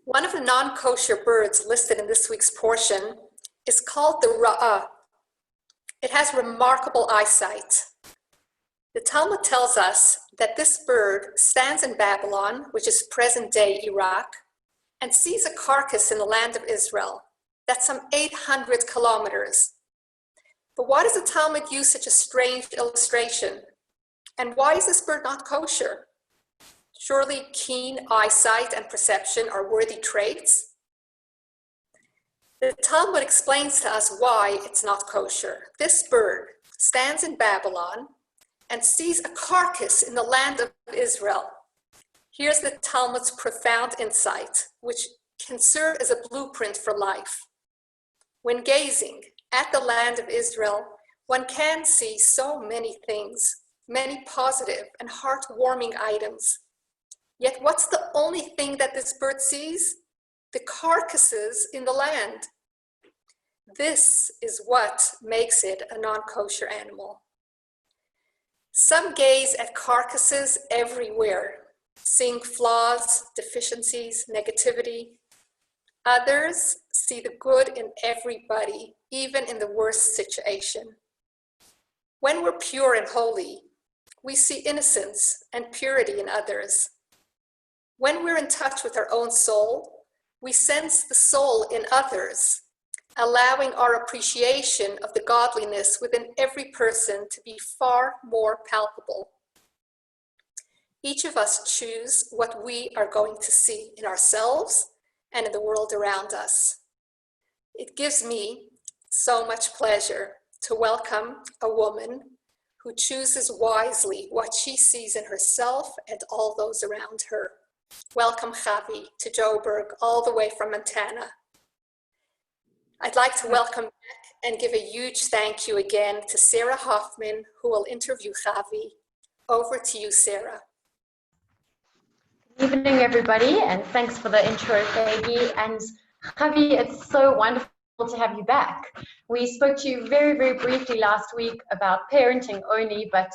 One of the non-kosher birds listed in this week's portion is called the ra'ah. It has remarkable eyesight. The Talmud tells us that this bird stands in Babylon, which is present-day Iraq, and sees a carcass in the land of Israel. That's some 800 kilometers. But why does the Talmud use such a strange illustration? And why is this bird not kosher? Surely keen eyesight and perception are worthy traits. The Talmud explains to us why it's not kosher. This bird stands in Babylon and sees a carcass in the land of Israel. Here's the Talmud's profound insight, which can serve as a blueprint for life. When gazing at the land of Israel, one can see so many things, many positive and heartwarming items. Yet what's the only thing that this bird sees? The carcasses in the land. This is what makes it a non-kosher animal. Some gaze at carcasses everywhere, seeing flaws, deficiencies, negativity. Others see the good in everybody, even in the worst situation. When we're pure and holy, we see innocence and purity in others. When we're in touch with our own soul, we sense the soul in others, allowing our appreciation of the godliness within every person to be far more palpable. Each of us choose what we are going to see in ourselves and in the world around us. It gives me so much pleasure to welcome a woman who chooses wisely what she sees in herself and all those around her. Welcome, Chavi, to Joburg, all the way from Montana. I'd like to welcome back and give a huge thank you again to Sarah Hoffman, who will interview Chavi. Over to you, Sarah. Good evening, everybody, and thanks for the intro, Peggy. And Chavi, it's so wonderful to have you back. We spoke to you very, very briefly last week about parenting only, but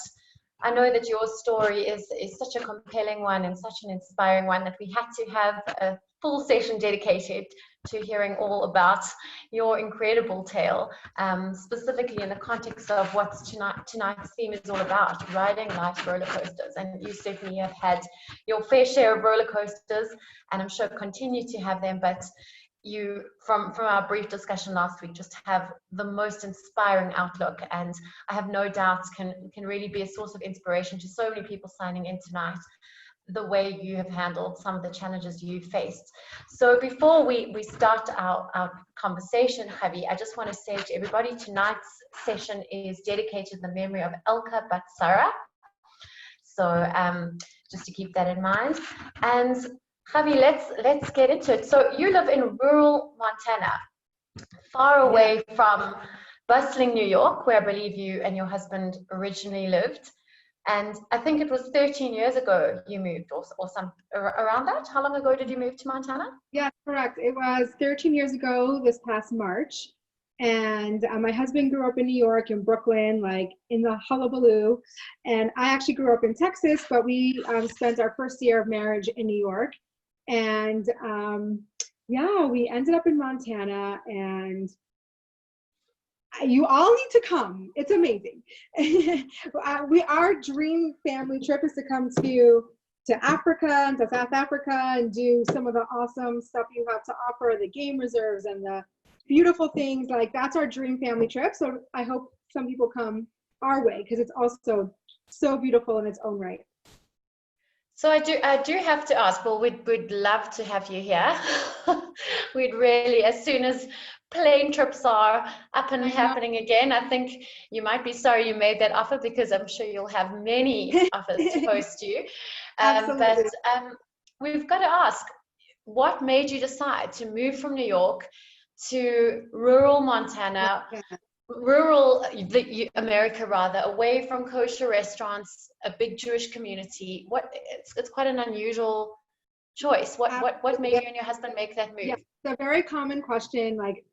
I know that your story is such a compelling one and such an inspiring one that we had to have a full session dedicated to hearing all about your incredible tale, specifically in the context of what tonight's theme is all about, riding life's roller coasters. And you certainly have had your fair share of roller coasters, and I'm sure continue to have them, but you, from our brief discussion last week, just have the most inspiring outlook, and I have no doubts can really be a source of inspiration to so many people signing in tonight, the way you have handled some of the challenges you faced. So before we start our conversation, Chavi, I just want to say to everybody, tonight's session is dedicated to the memory of Elka Bat Sarah. So just to keep that in mind. And Chavi, let's get into it. So you live in rural Montana, far away from bustling New York, where I believe you and your husband originally lived. And I think it was 13 years ago you moved, or some around that. How long ago did you move to Montana? Yeah, correct. It was 13 years ago this past March. And my husband grew up in New York, in Brooklyn, like in the hullabaloo. And I actually grew up in Texas, but we spent our first year of marriage in New York. And yeah, we ended up in Montana, and you all need to come. It's amazing. Our dream family trip is to come to Africa and to South Africa and do some of the awesome stuff you have to offer, the game reserves and the beautiful things. Like, that's our dream family trip. So I hope some people come our way, because it's also so beautiful in its own right. So I do have to ask, well, we'd love to have you here. We'd really, as soon as plane trips are up and happening again, I think you might be sorry you made that offer, because I'm sure you'll have many offers to post you. But we've got to ask, what made you decide to move from New York to rural Montana, rural America rather, away from kosher restaurants, a big Jewish community? It's quite an unusual choice. What made you and your husband make that move? Yeah, it's a very common question, like,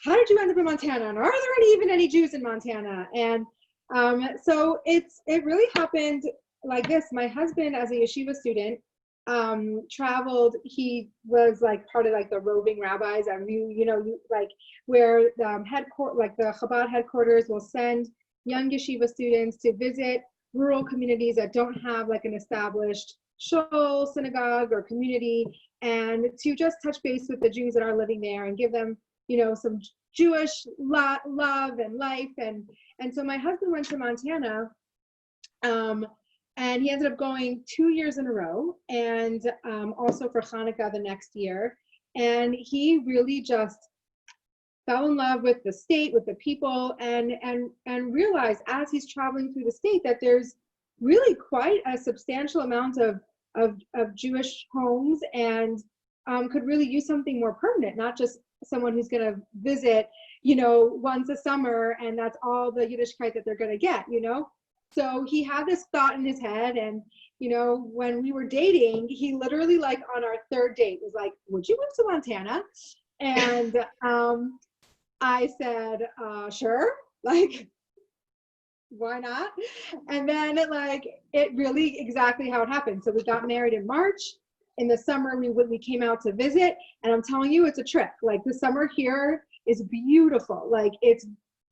how did you end up in Montana? And are there even any Jews in Montana? And so it really happened like this. My husband, as a yeshiva student, traveled. He was like part of like the roving rabbis, and like where the like the Chabad headquarters will send young yeshiva students to visit rural communities that don't have like an established shul, synagogue, or community, and to just touch base with the Jews that are living there and give them, some Jewish love and life. And so my husband went to Montana, and he ended up going 2 years in a row, and also for Hanukkah the next year. And he really just fell in love with the state, with the people, and realized as he's traveling through the state that there's really quite a substantial amount of Jewish homes, and could really use something more permanent, not just someone who's going to visit, once a summer, and that's all the Yiddishkeit that they're going to get, So he had this thought in his head, and when we were dating, he literally, like, on our third date was like, "Would you move to Montana?" And I said, "Sure, like, why not?" And then it really exactly how it happened. So we got married in March. In the summer, we came out to visit, and I'm telling you, it's a trip. Like, the summer here is beautiful. Like, it's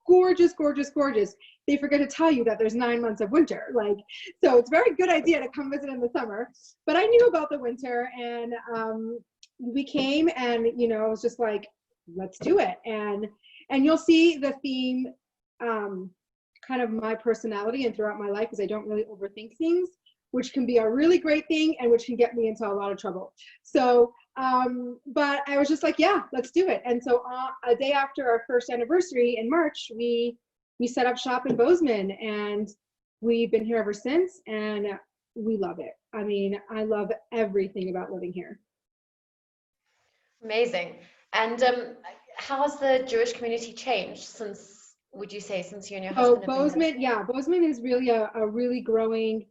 gorgeous, gorgeous, gorgeous. They forget to tell you that there's 9 months of winter. Like, so it's a very good idea to come visit in the summer. But I knew about the winter, and we came, and it was just like, let's do it. And you'll see the theme, kind of my personality and throughout my life, is I don't really overthink things, which can be a really great thing and which can get me into a lot of trouble. So, but I was just like, yeah, let's do it. And so a day after our first anniversary in March, we set up shop in Bozeman, and we've been here ever since, and we love it. I mean, I love everything about living here. Amazing. And how has the Jewish community changed since, would you say, since you and your husband have been here? Bozeman is really a really growing,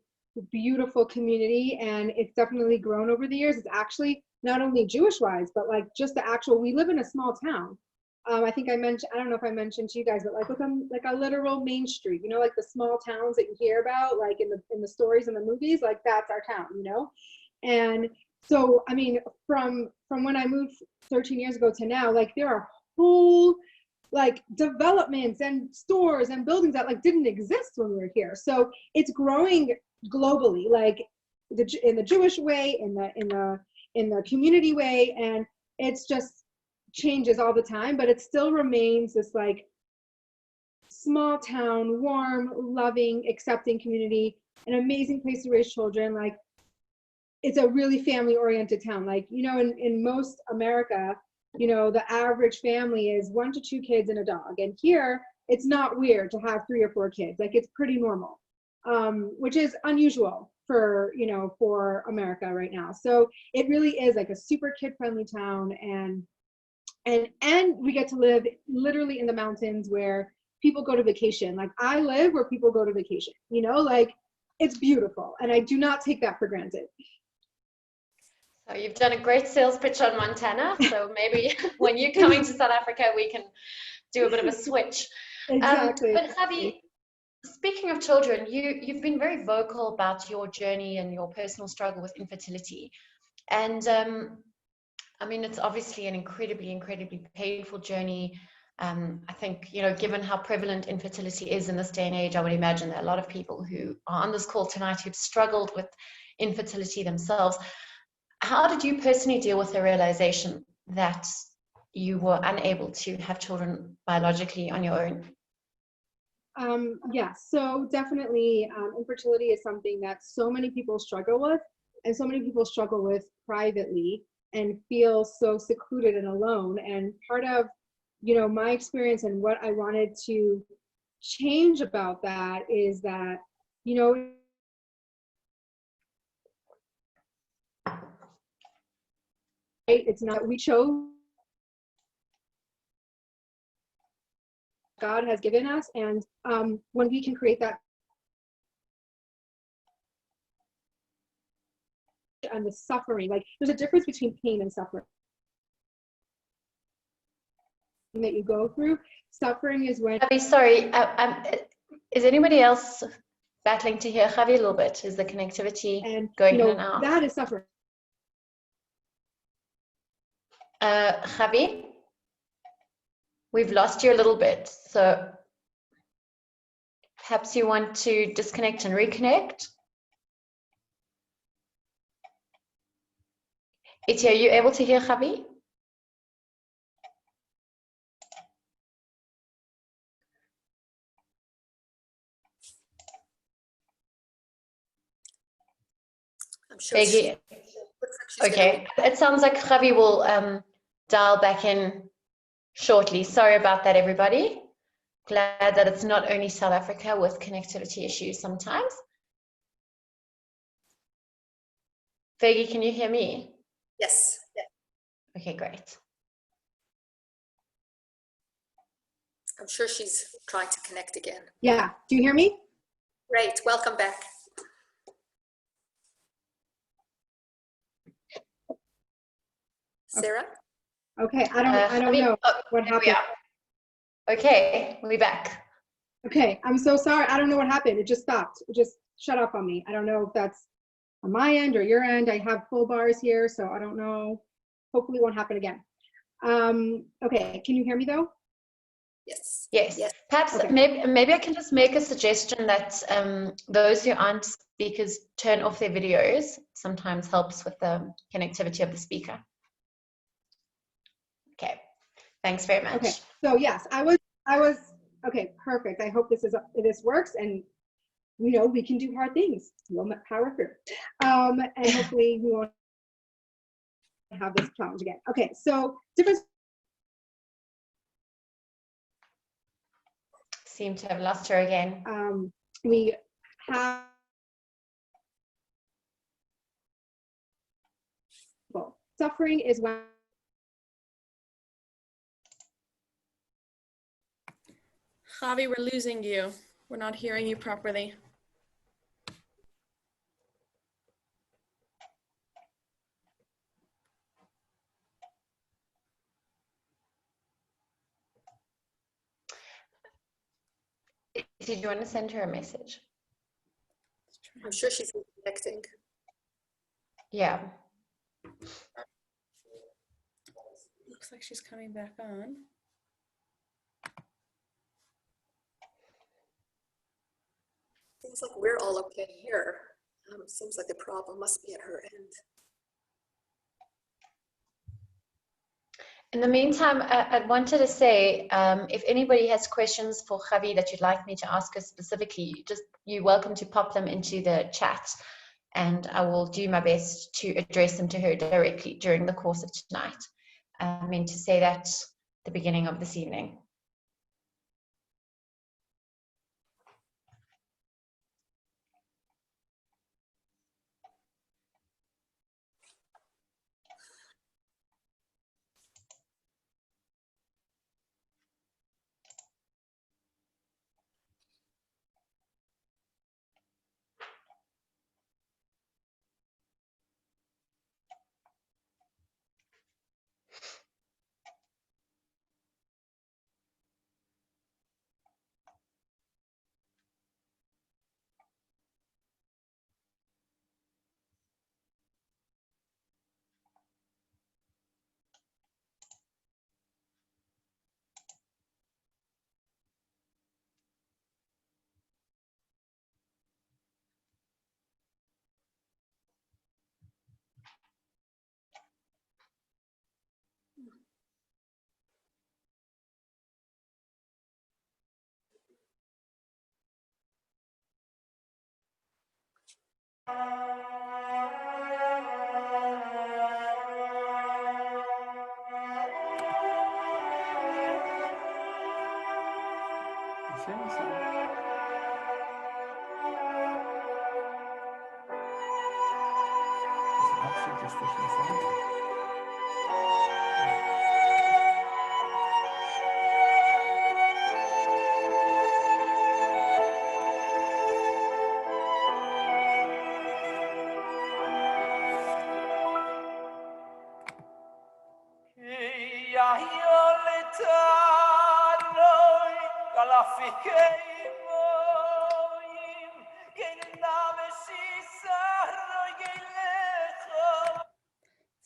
beautiful community, and it's definitely grown over the years. It's actually not only Jewish wise, but like just the actual, we live in a small town. I think I don't know if I mentioned to you guys, but like with a literal main street, like the small towns that you hear about, like in the stories and the movies, like that's our town, And so, I mean, from when I moved 13 years ago to now, like there are whole like developments and stores and buildings that like didn't exist when we were here. So it's growing globally, like in the Jewish way, in the community way, and it's just changes all the time, but it still remains this like small town, warm, loving, accepting community, an amazing place to raise children. Like, it's a really family oriented town. Like, in most America, the average family is 1 to 2 kids and a dog. And here it's not weird to have 3 or 4 kids. Like, it's pretty normal, which is unusual for America right now. So it really is like a super kid friendly town. And we get to live literally in the mountains where people go to vacation. Like, I live where people go to vacation, like, it's beautiful. And I do not take that for granted. So you've done a great sales pitch on Montana. So maybe when you're coming to South Africa, we can do a bit of a switch. Exactly. But Javi, speaking of children, you've been very vocal about your journey and your personal struggle with infertility. And I mean, it's obviously an incredibly, incredibly painful journey. I think, given how prevalent infertility is in this day and age, I would imagine there are a lot of people who are on this call tonight who've struggled with infertility themselves. How did you personally deal with the realization that you were unable to have children biologically on your own? So definitely infertility is something that so many people struggle with, and so many people struggle with privately and feel so secluded and alone. And part of, my experience and what I wanted to change about that is that, it's not that we chose, God has given us, and when we can create that and the suffering, like there's a difference between pain and suffering that you go through. Suffering is when Sorry, is anybody else battling to hear Javi a little bit? Is the connectivity going in and out? That is suffering. Javi, we've lost you a little bit, so perhaps you want to disconnect and reconnect. Iti, are you able to hear Javi? I'm sure she Peggy, looks like she's okay. It sounds like Javi will dial back in shortly. Sorry about that, everybody. Glad that it's not only South Africa with connectivity issues sometimes. Peggy, can you hear me? Yes. Okay, great. I'm sure she's trying to connect again. Yeah, do you hear me? Great, welcome back. Sarah? Okay, I don't know what happened. Okay, we're back. Okay, I'm so sorry. I don't know what happened. It just stopped. It just shut off on me. I don't know if that's on my end or your end. I have full bars here, so I don't know. Hopefully it won't happen again. Okay, can you hear me though? Yes. Yes. Perhaps Okay. maybe I can just make a suggestion that those who aren't speakers turn off their videos. Sometimes helps with the connectivity of the speaker. Okay. Thanks very much. Okay. So yes, I was okay, perfect. I hope this works, and we can do hard things. We'll power through. And hopefully we won't have this challenge again. Okay, so different. Seem to have lost her again. We have suffering is when Javi, we're losing you. We're not hearing you properly. Did you want to send her a message? I'm sure she's connecting. Yeah. Looks like she's coming back on. Seems like we're all okay here. Seems like the problem must be at her end. In the meantime, I wanted to say, if anybody has questions for Javi that you'd like me to ask her specifically, you're welcome to pop them into the chat, and I will do my best to address them to her directly during the course of tonight. I meant to say that at the beginning of this evening.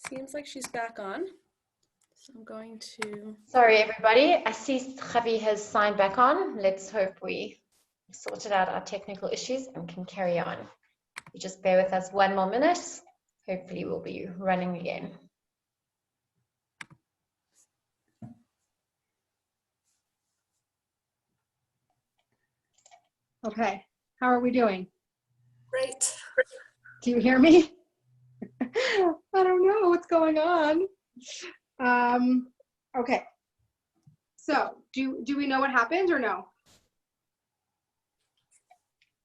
Seems like she's back on. So I'm going to, Sorry, everybody. I see Javi has signed back on. Let's hope we sorted out our technical issues and can carry on. You just bear with us one more minute. Hopefully we'll be running again. Okay, how are we doing? Great. Do you hear me? I don't know what's going on. Okay, so do we know what happened or no?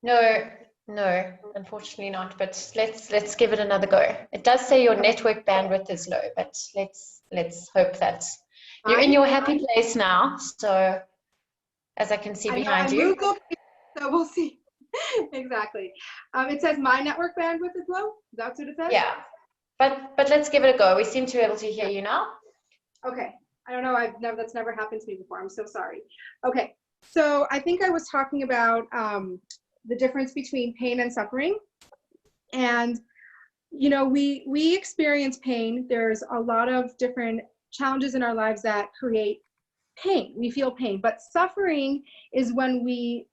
No, unfortunately not, but let's give it another go. It does say your network bandwidth is low, but let's hope that you're in your happy place now. So as I can see behind you. moved up, so we'll see. Exactly. It says my network bandwidth is low. That's what it says? Yeah, but let's give it a go. We seem to be able to hear you now. Okay. I don't know. That's never happened to me before. I'm so sorry. Okay. So I think I was talking about the difference between pain and suffering. And, you know, we experience pain. There's a lot of different challenges in our lives that create pain. We feel pain. But suffering is when we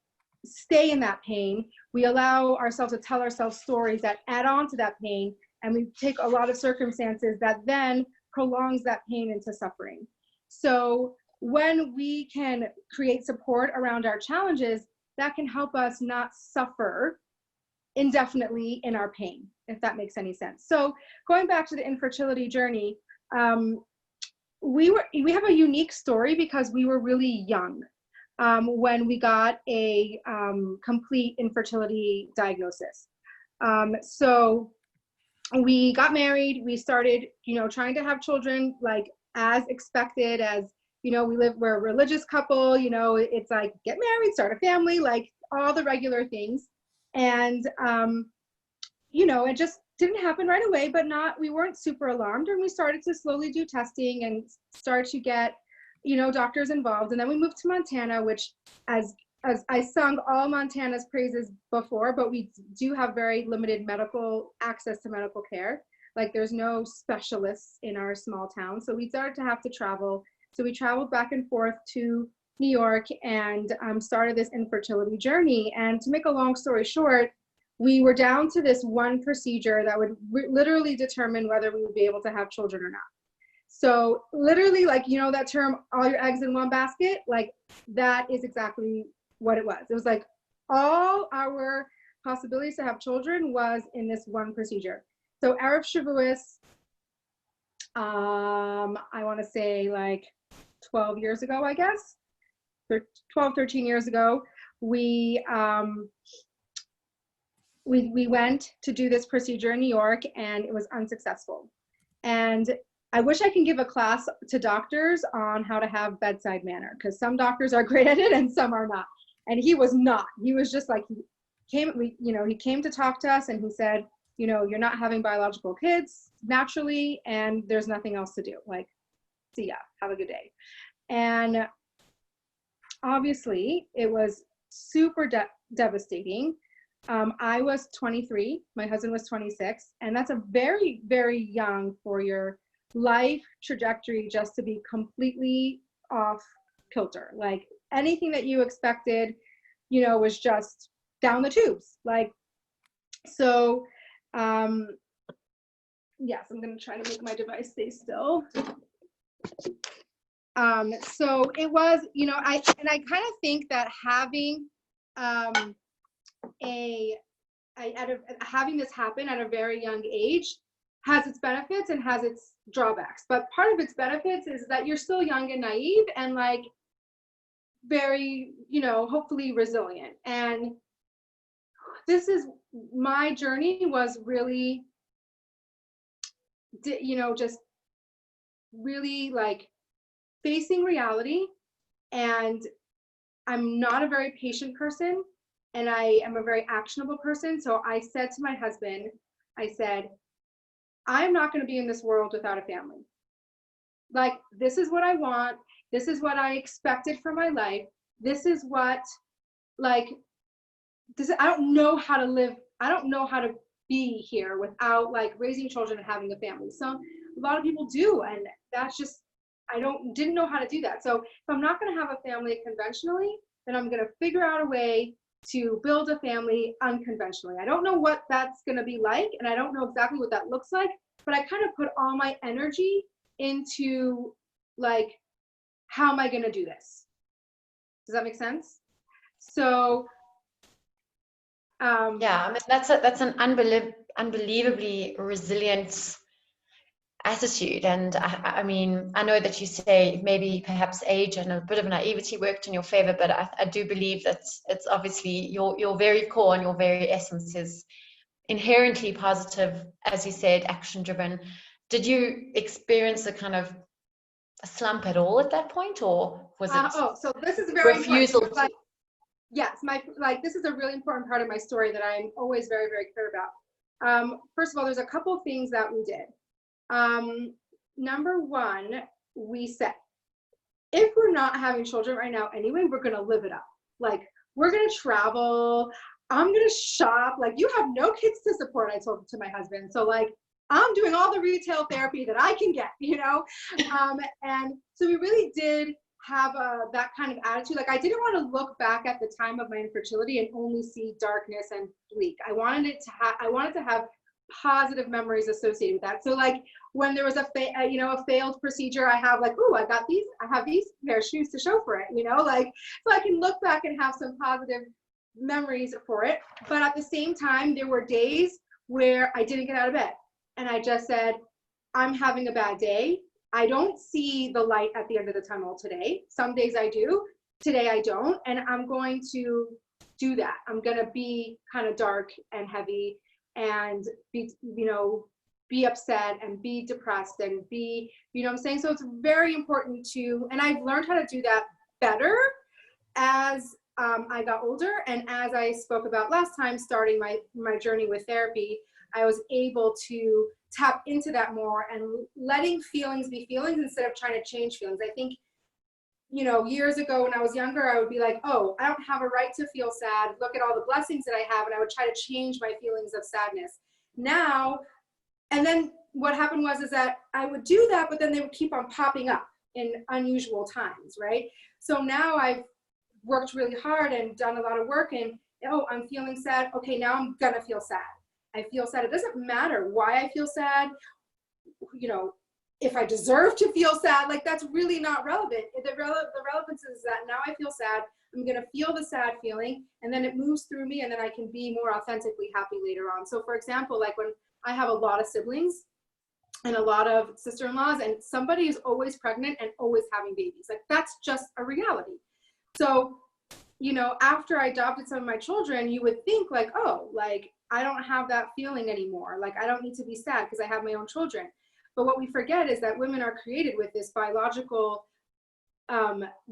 stay in that pain. We allow ourselves to tell ourselves stories that add on to that pain. And we take a lot of circumstances that then prolongs that pain into suffering. So when we can create support around our challenges, that can help us not suffer indefinitely in our pain, if that makes any sense. So going back to the infertility journey, we have a unique story because we were really young when we got a complete infertility diagnosis. So we got married, we started, you know, trying to have children like as expected, as, you know, we're a religious couple, you know, it's like get married, start a family, like all the regular things. And, you know, it just didn't happen right away, but we weren't super alarmed. And we started to slowly do testing and start to get, you know, doctors involved. And then we moved to Montana, which as I sung all Montana's praises before, but we do have very limited medical access to medical care. Like there's no specialists in our small town. So we started to have to travel. So we traveled back and forth to New York and started this infertility journey. And to make a long story short, we were down to this one procedure that would literally determine whether we would be able to have children or not. So literally, like, you know, that term, all your eggs in one basket, like that is exactly what it was. It was like all our possibilities to have children was in this one procedure. So Erev Shavuos, I want to say like 12 years ago, I guess, 12, 13 years ago, we went to do this procedure in New York and it was unsuccessful. And I wish I can give a class to doctors on how to have bedside manner, because some doctors are great at it and some are not. And he was not. He was just like, he came to talk to us and he said, you know, you're not having biological kids naturally and there's nothing else to do. Like, see ya, have a good day. And obviously it was super devastating. I was 23, my husband was 26, and that's a very, very young for your life trajectory just to be completely off kilter. Like anything that you expected, you know, was just down the tubes. Like, so, yes, I'm gonna try to make my device stay still. So it was, you know, I kind of think that having having this happen at a very young age has its benefits and has its drawbacks. But part of its benefits is that you're still young and naive and like very, you know, hopefully resilient. And this is my journey was really, you know, just really like facing reality. And I'm not a very patient person and I am a very actionable person. So I said to my husband, I said, I'm not going to be in this world without a family. Like, this is what I want. This is what I expected for my life. This is what, like, I don't know how to live. I don't know how to be here without like raising children and having a family. So a lot of people do. And that's just didn't know how to do that. So if I'm not going to have a family conventionally, then I'm going to figure out a way to build a family unconventionally. I don't know what that's going to be like, and I don't know exactly what that looks like, but I kind of put all my energy into like, how am I going to do this? Does that make sense? So yeah, I mean, that's an unbelievably resilient attitude. And I mean, I know that you say maybe perhaps age and a bit of naivety worked in your favor, but I do believe that it's obviously your very core and your very essence is inherently positive, as you said, action driven. Did you experience a kind of a slump at all at that point, or was it so this is very refusal important. Like, yes, this is a really important part of my story that I'm always very, very clear about. First of all, there's a couple things that we did. Number one, we said, if we're not having children right now anyway, we're going to live it up. Like, we're going to travel. I'm going to shop. Like, you have no kids to support, I told to my husband. So like, I'm doing all the retail therapy that I can get, you know? And so we really did have that kind of attitude. Like, I didn't want to look back at the time of my infertility and only see darkness and bleak. I wanted to have positive memories associated with that. So like, when there was a failed procedure, I have like, oh, I have these pair of shoes to show for it, you know, like, so I can look back and have some positive memories for it. But at the same time, there were days where I didn't get out of bed and I just said, I'm having a bad day. I don't see the light at the end of the tunnel today. Some days I do, today I don't, and I'm going to do that. I'm going to be kind of dark and heavy and be upset and be depressed and be, you know what I'm saying? So it's very important to, and I've learned how to do that better as I got older. And as I spoke about last time, starting my journey with therapy, I was able to tap into that more and letting feelings be feelings instead of trying to change feelings. I think, you know, years ago when I was younger, I would be like, oh, I don't have a right to feel sad. Look at all the blessings that I have. And I would try to change my feelings of sadness. Now, and then what happened is that I would do that, but then they would keep on popping up in unusual times, right? So now I've worked really hard and done a lot of work and, oh, I'm feeling sad. Okay, now I'm gonna feel sad. I feel sad. It doesn't matter why I feel sad, you know, if I deserve to feel sad, like that's really not relevant. The relevance is that now I feel sad, I'm gonna feel the sad feeling, and then it moves through me, and then I can be more authentically happy later on. So for example, like when I have a lot of siblings and a lot of sister-in-laws, and somebody is always pregnant and always having babies, like that's just a reality. So, you know, after I adopted some of my children, you would think like, oh, like I don't have that feeling anymore. Like I don't need to be sad because I have my own children. But what we forget is that women are created with this biological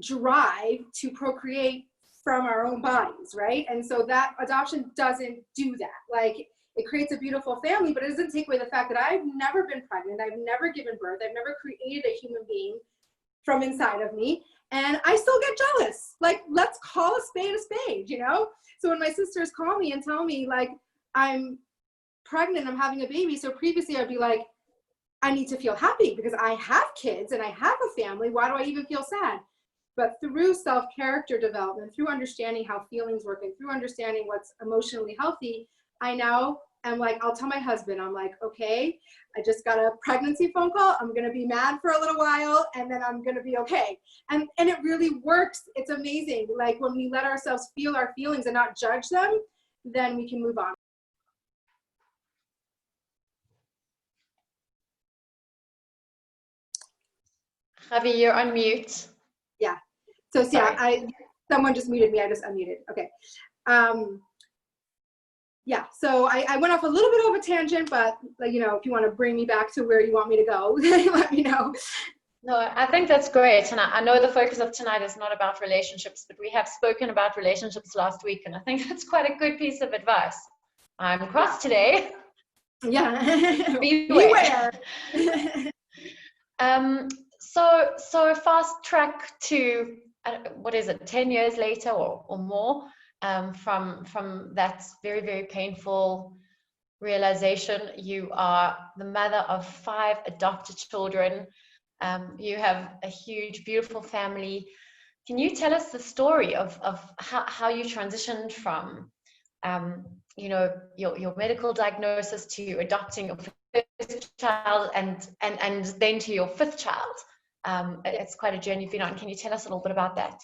drive to procreate from our own bodies, right? And so that adoption doesn't do that. Like it creates a beautiful family, but it doesn't take away the fact that I've never been pregnant, I've never given birth, I've never created a human being from inside of me, and I still get jealous. Like, let's call a spade, you know? So when my sisters call me and tell me like I'm pregnant, I'm having a baby, so previously I'd be like, I need to feel happy because I have kids and I have a family. Why do I even feel sad? But through self-character development, through understanding how feelings work and through understanding what's emotionally healthy, I now am like, I'll tell my husband, I'm like, okay, I just got a pregnancy phone call. I'm going to be mad for a little while and then I'm going to be okay. And it really works. It's amazing. Like when we let ourselves feel our feelings and not judge them, then we can move on. Javi, you're on mute. Yeah. So yeah, someone just muted me. I just unmuted. Okay. Yeah. So I went off a little bit of a tangent, but you know, if you want to bring me back to where you want me to go, let me know. No, I think that's great. And I know the focus of tonight is not about relationships, but we have spoken about relationships last week. And I think that's quite a good piece of advice. I'm cross today. Yeah. Beware. So fast track to, what is it, 10 years later or more from that very, very painful realization. You are the mother of 5 adopted children. You have a huge, beautiful family. Can you tell us the story of how you transitioned from, your medical diagnosis to adopting your first child and then to your fifth child? It's quite a journey you've been on. Can you tell us a little bit about that?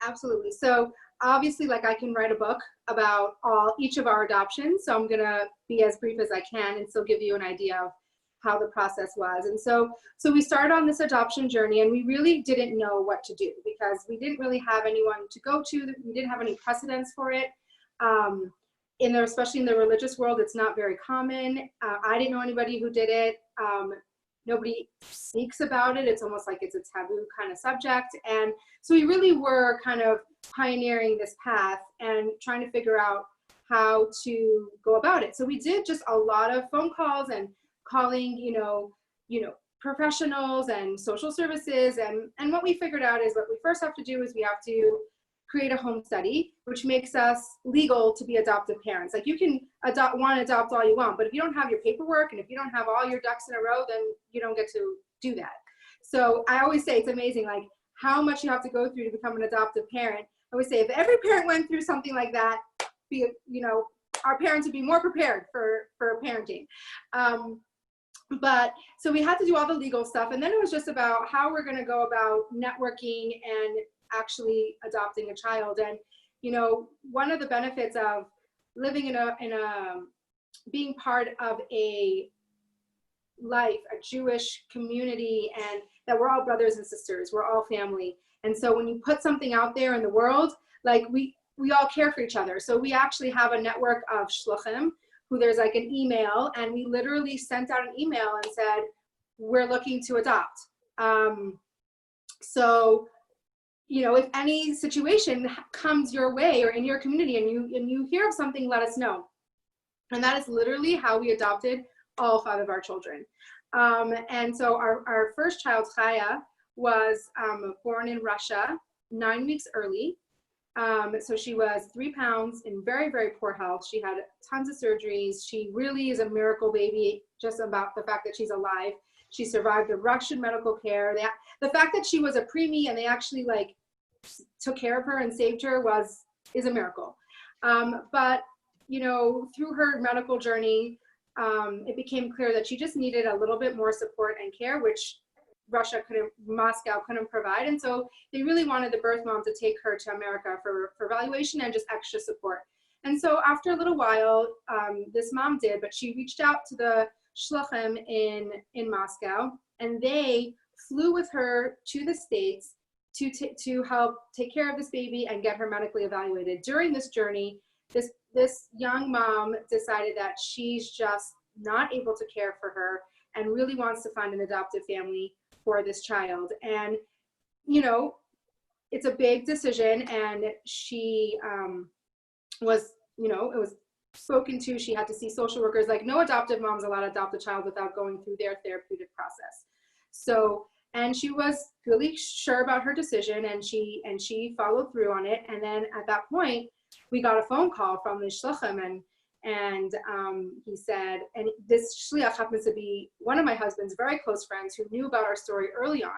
Absolutely. So obviously, like, I can write a book about each of our adoptions. So I'm gonna be as brief as I can and still give you an idea of how the process was. And so we started on this adoption journey, and we really didn't know what to do because we didn't really have anyone to go to. We didn't have any precedents for it. Especially in the religious world, it's not very common. I didn't know anybody who did it. Nobody speaks about it. It's almost like it's a taboo kind of subject. And so we really were kind of pioneering this path and trying to figure out how to go about it. So we did just a lot of phone calls and calling, professionals and social services. And what we figured out is what we first have to do is we have to create a home study, which makes us legal to be adoptive parents. Like, you can adopt all you want, but if you don't have your paperwork and if you don't have all your ducks in a row, then you don't get to do that. So I always say it's amazing, like, how much you have to go through to become an adoptive parent. I always say if every parent went through something like that, our parents would be more prepared for parenting. But so we had to do all the legal stuff, and then it was just about how we're going to go about networking and actually adopting a child. And one of the benefits of living in a being part of a Jewish community, and that we're all brothers and sisters, we're all family. And so when you put something out there in the world, like, we all care for each other. So we actually have a network of shluchim who there's like an email, and we literally sent out an email and said, we're looking to adopt. If any situation comes your way or in your community and you hear of something, let us know. And that is literally how we adopted all 5 of our children. And so our first child, Chaya, was born in Russia 9 weeks early. So she was 3 pounds in very, very poor health. She had tons of surgeries. She really is a miracle baby, just about the fact that she's alive. She survived the Russian medical care. The fact that she was a preemie and they actually took care of her and saved her is a miracle. But through her medical journey, it became clear that she just needed a little bit more support and care, which Moscow couldn't provide. And so they really wanted the birth mom to take her to America for evaluation and just extra support. And so after a little while, this mom did, but she reached out to the shluchim in Moscow, and they flew with her to the States to help take care of this baby and get her medically evaluated. During this journey, this young mom decided that she's just not able to care for her and really wants to find an adoptive family for this child. And, it's a big decision, and she it was spoken to. She had to see social workers. Like, no adoptive mom's allowed to adopt a child without going through their therapeutic process. So, and she was really sure about her decision, and she followed through on it. And then at that point, we got a phone call from the shluchim, and he said, and this shliach happens to be one of my husband's very close friends who knew about our story early on.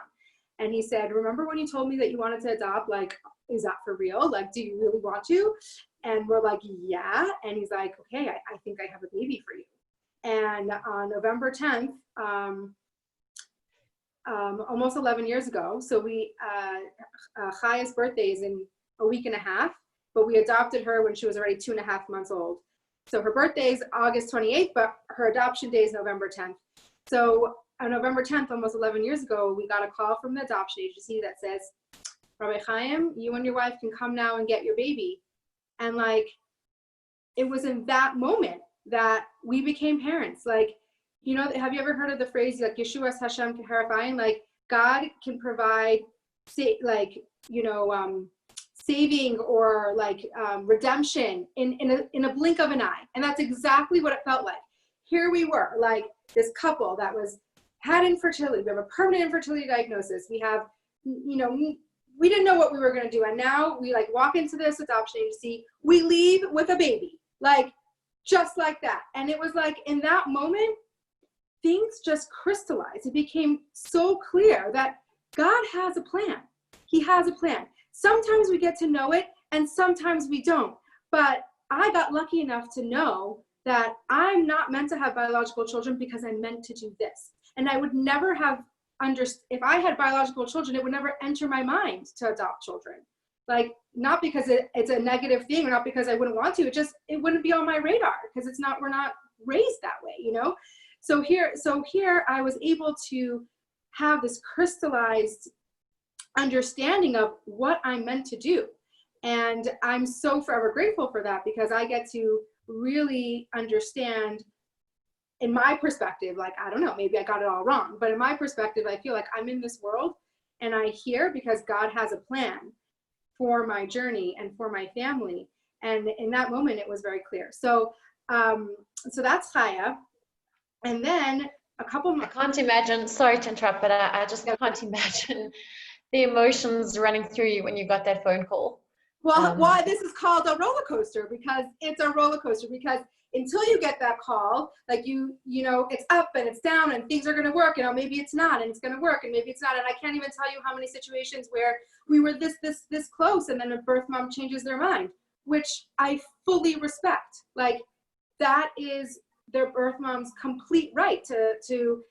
And he said, remember when you told me that you wanted to adopt? Like, is that for real? Like, do you really want to? And we're like, yeah. And he's like, okay, I think I have a baby for you. And on November 10th, almost 11 years ago, so Chaya's birthday is in a week and a half, but we adopted her when she was already 2.5 months old. So her birthday is August 28th, but her adoption day is November 10th. So on November 10th, almost 11 years ago, we got a call from the adoption agency that says, Rabbi Chaim, you and your wife can come now and get your baby. And it was in that moment that we became parents. Have you ever heard of the phrase, Yeshua Hashem Keharif Ayin? Like, God can provide, saving or redemption in a blink of an eye. And that's exactly what it felt like. Here we were, this couple that had infertility. We have a permanent infertility diagnosis. We have, we didn't know what we were going to do. And now we walk into this adoption agency, we leave with a baby, just like that. And it was in that moment, things just crystallized. It became so clear that God has a plan. He has a plan. Sometimes we get to know it and sometimes we don't. But I got lucky enough to know that I'm not meant to have biological children because I'm meant to do this. And I would never have if I had biological children, it would never enter my mind to adopt children. Like, not because it's a negative thing or not because I wouldn't want to, it wouldn't be on my radar because we're not raised that way, you know? So here I was able to have this crystallized understanding of what I'm meant to do. And I'm so forever grateful for that because I get to really understand, in my perspective, like, I don't know, maybe I got it all wrong, but in my perspective, I feel like I'm in this world and I'm here because God has a plan for my journey and for my family. And in that moment, it was very clear. So that's Chaya. And then a couple I can't imagine, sorry to interrupt, but I just can't imagine the emotions running through you when you got that phone call. Well, why this is called a roller coaster, because it's a roller coaster, because until you get that call, like you know, it's up and it's down and things are going to work, you know, maybe it's not and it's going to work and maybe it's not. And I can't even tell you how many situations where we were this close and then a birth mom changes their mind, which I fully respect. Like, that is their birth mom's complete right to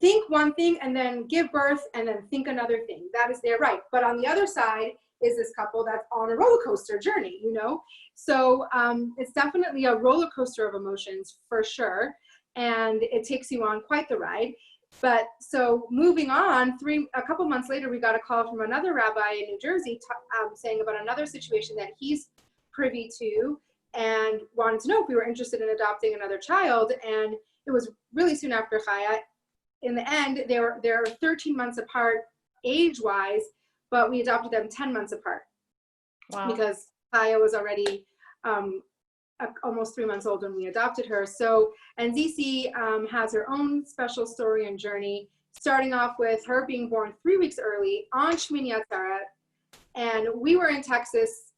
think one thing and then give birth and then think another thing. That is their right. But on the other side is this couple that's on a roller coaster journey, you know? So it's definitely a roller coaster of emotions for sure. And it takes you on quite the ride. But so moving on, a couple months later, we got a call from another rabbi in New Jersey saying about another situation that he's privy to and wanted to know if we were interested in adopting another child. And it was really soon after Chaya. In the end, they're 13 months apart age-wise, but we adopted them 10 months apart. Wow. Because Chaya was already almost 3 months old when we adopted her. So, and Zizi has her own special story and journey, starting off with her being born 3 weeks early on Shmini Atzeret. And we were in Texas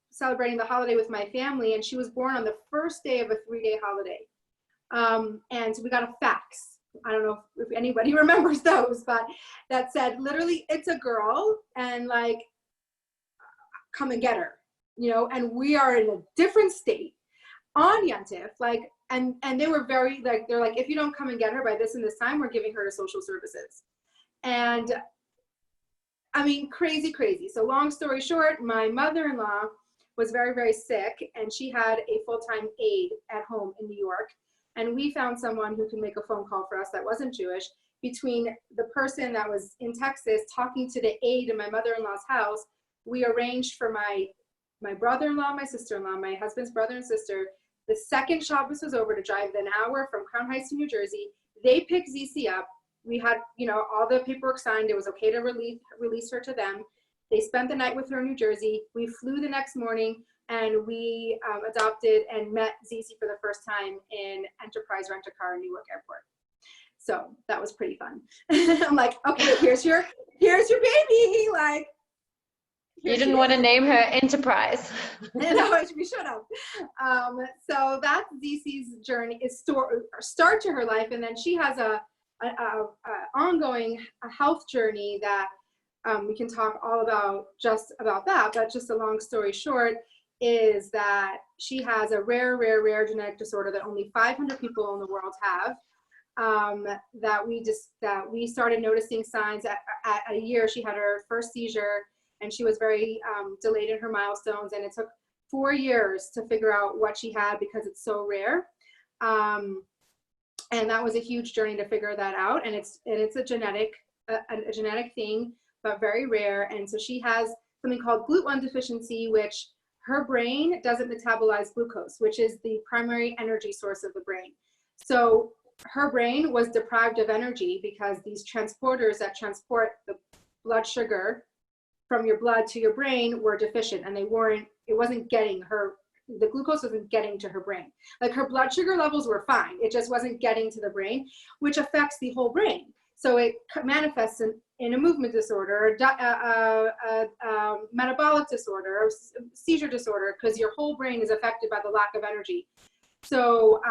celebrating the holiday with my family, and she was born on the first day of a 3-day holiday. And so we got a fax. I don't know if anybody remembers those, but that said, literally, it's a girl, and like, come and get her, you know, and we are in a different state on Yontif, like, and they were very, like, they're like, if you don't come and get her by this and this time, we're giving her to social services. And I mean, crazy. So long story short, my mother-in-law was very, very sick, and she had a full-time aide at home in New York. And we found someone who could make a phone call for us that wasn't Jewish. Between the person that was in Texas talking to the aide in my mother-in-law's house, we arranged for my brother-in-law, my sister-in-law, my husband's brother and sister, the second Shabbos was over, to drive an hour from Crown Heights to New Jersey. They picked Zizi up. We had, you know, all the paperwork signed. It was okay to release her to them. They spent the night with her in New Jersey. We flew the next morning, and we adopted and met Zizi for the first time in Enterprise Rent-A-Car in Newark Airport. So that was pretty fun. I'm like, okay, here's your baby. Like, you didn't want to name her Enterprise. No, we should have. So that's Zizi's journey, is start to her life, and then she has a ongoing health journey that we can talk all about, just about that. But just a long story short is that she has a rare genetic disorder that only 500 people in the world have. That we started noticing signs at a year. She had her first seizure, and she was very delayed in her milestones, and it took 4 years to figure out what she had because it's so rare. And that was a huge journey to figure that out. And it's a genetic thing, but very rare. And so she has something called GLUT1 deficiency, which her brain doesn't metabolize glucose, which is the primary energy source of the brain. So her brain was deprived of energy because these transporters that transport the blood sugar from your blood to your brain were deficient, and it wasn't getting her, the glucose wasn't getting to her brain. Like, her blood sugar levels were fine. It just wasn't getting to the brain, which affects the whole brain. So it manifests in a movement disorder, a metabolic disorder, seizure disorder, because your whole brain is affected by the lack of energy. So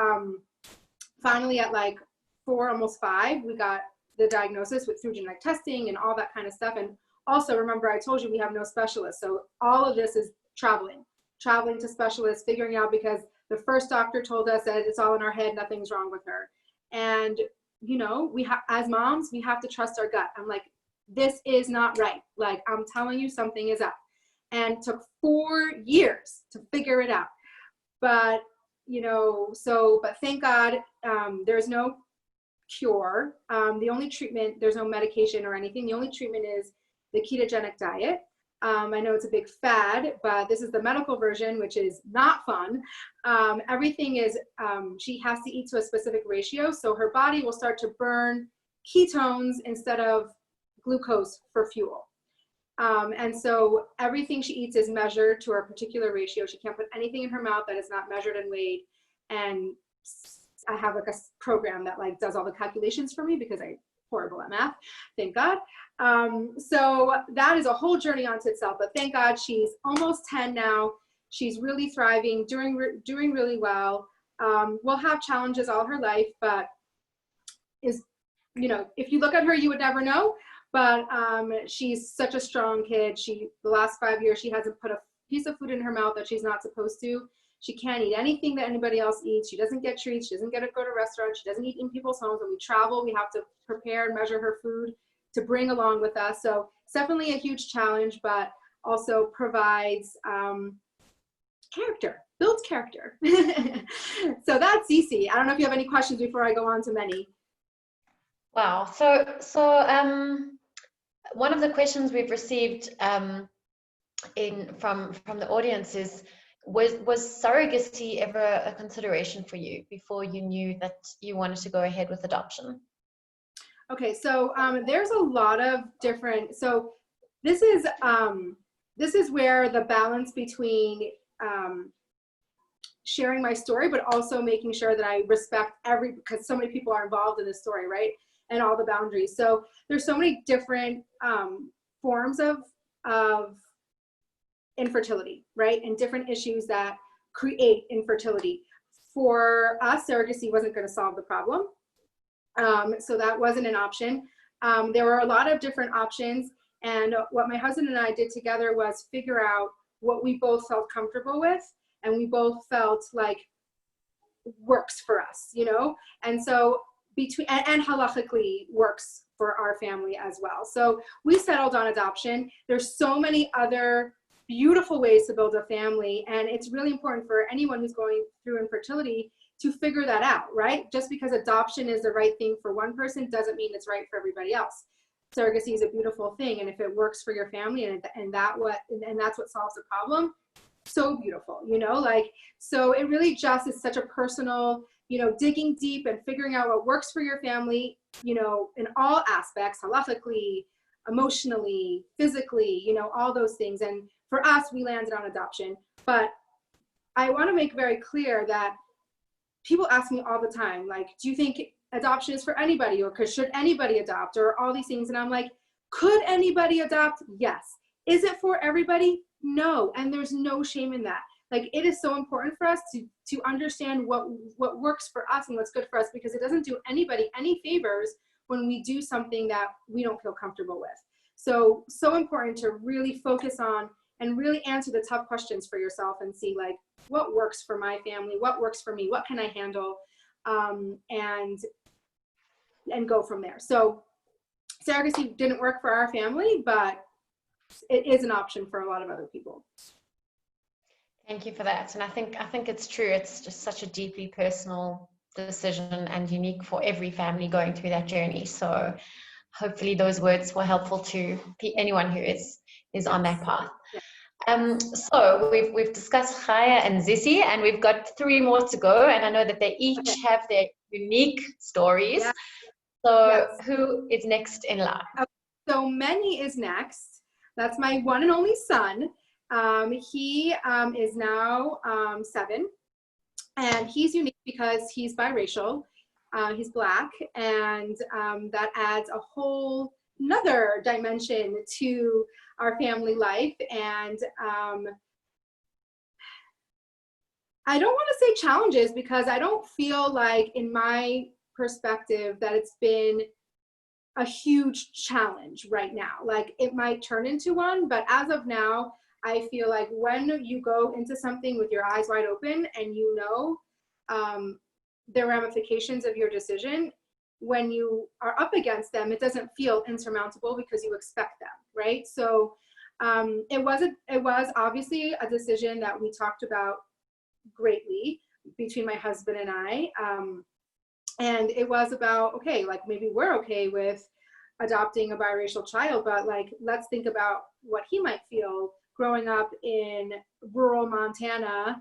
finally, at like 4, almost 5, we got the diagnosis through genetic testing and all that kind of stuff. And also, remember, I told you we have no specialists. So all of this is traveling to specialists, figuring out, because the first doctor told us that it's all in our head, nothing's wrong with her. And, you know, we have, as moms, we have to trust our gut. I'm like, this is not right. Like, I'm telling you, something is up. And it took 4 years to figure it out. But, you know, but thank God, there's no cure. The only treatment, there's no medication or anything. The only treatment is the ketogenic diet. I know it's a big fad, but this is the medical version, which is not fun. Everything is, she has to eat to a specific ratio. So her body will start to burn ketones instead of glucose for fuel. And so everything she eats is measured to a particular ratio. She can't put anything in her mouth that is not measured and weighed. And I have like a program that like does all the calculations for me because I'm horrible at math, thank God. So that is a whole journey onto itself, but thank God she's almost 10 now. She's really thriving, doing really well. Will have challenges all her life, but is, you know, if you look at her, you would never know. But she's such a strong kid. The last 5 years, she hasn't put a piece of food in her mouth that she's not supposed to. She can't eat anything that anybody else eats. She doesn't get treats. She doesn't get to go to restaurants. She doesn't eat in people's homes. When we travel, we have to prepare and measure her food to bring along with us. So it's definitely a huge challenge, but also provides character, builds character. So that's Cece. I don't know if you have any questions before I go on to many. Wow. So one of the questions we've received from the audience is, was surrogacy ever a consideration for you before you knew that you wanted to go ahead with adoption? Okay, so there's a lot of different, so this is where the balance between sharing my story, but also making sure that I respect because so many people are involved in this story, right? And all the boundaries. So there's so many different forms of infertility, right? And different issues that create infertility. For us, surrogacy wasn't going to solve the problem. So that wasn't an option. There were a lot of different options. And what my husband and I did together was figure out what we both felt comfortable with and we both felt like works for us, you know? And so and halachically works for our family as well. So we settled on adoption. There's so many other beautiful ways to build a family. And it's really important for anyone who's going through infertility to figure that out, right? Just because adoption is the right thing for one person doesn't mean it's right for everybody else. Surrogacy is a beautiful thing. And if it works for your family and that's what solves the problem, so beautiful, you know, like, so it really just is such a personal, you know, digging deep and figuring out what works for your family, you know, in all aspects, halachically, emotionally, physically, you know, all those things. And for us, we landed on adoption. But I want to make very clear that people ask me all the time, like, do you think adoption is for anybody, or should anybody adopt, or all these things? And I'm like, could anybody adopt? Yes. Is it for everybody? No. And there's no shame in that. Like, it is so important for us to understand what works for us and what's good for us, because it doesn't do anybody any favors when we do something that we don't feel comfortable with. So important to really focus on and really answer the tough questions for yourself and see, like, what works for my family, what works for me, what can I handle, and go from there. So surrogacy didn't work for our family, but it is an option for a lot of other people. Thank you for that. And I think it's true. It's just such a deeply personal decision and unique for every family going through that journey. So hopefully those words were helpful to anyone who is on that path. So we've discussed Chaya and Zisi, and we've got 3 more to go. And I know that they each have their unique stories. Yes. So Yes. Who is next in line? So Meni is next. That's my one and only son. He is now 7, and he's unique because he's biracial. He's Black, and that adds a whole another dimension to our family life. And I don't want to say challenges, because I don't feel like in my perspective that it's been a huge challenge right now. Like it might turn into one, but as of now, I feel like when you go into something with your eyes wide open and you know the ramifications of your decision, when you are up against them, it doesn't feel insurmountable because you expect them, right? So it was obviously a decision that we talked about greatly between my husband and I. And it was about, okay, like maybe we're okay with adopting a biracial child, but like, let's think about what he might feel growing up in rural Montana,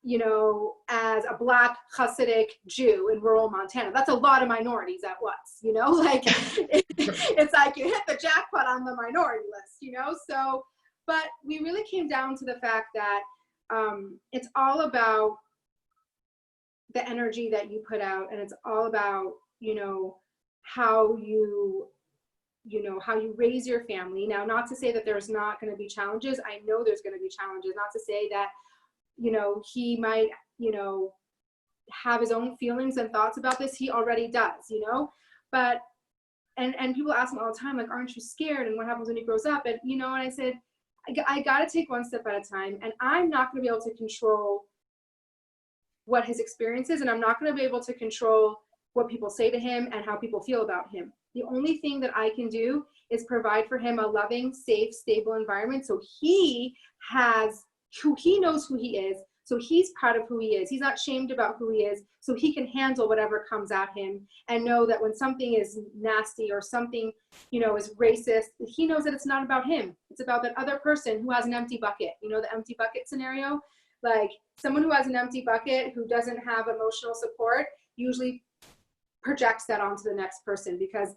you know, as a Black Hasidic Jew in rural Montana. That's a lot of minorities at once, you know, like it's like you hit the jackpot on the minority list, you know? So, but we really came down to the fact that it's all about the energy that you put out, and it's all about, you know, how you raise your family. Now, not to say that there's not going to be challenges. I know there's going to be challenges. Not to say that, you know, he might, you know, have his own feelings and thoughts about this. He already does, you know, but, and people ask me all the time, like, aren't you scared? And what happens when he grows up? And, you know, and I said, I got to take one step at a time, and I'm not going to be able to control what his experience is, and I'm not going to be able to control what people say to him and how people feel about him. The only thing that I can do is provide for him a loving, safe, stable environment, so he knows who he is, so he's proud of who he is. He's not shamed about who he is, so he can handle whatever comes at him and know that when something is nasty or something, you know, is racist, he knows that it's not about him. It's about that other person who has an empty bucket. You know, the empty bucket scenario? Like someone who has an empty bucket, who doesn't have emotional support, usually projects that onto the next person, because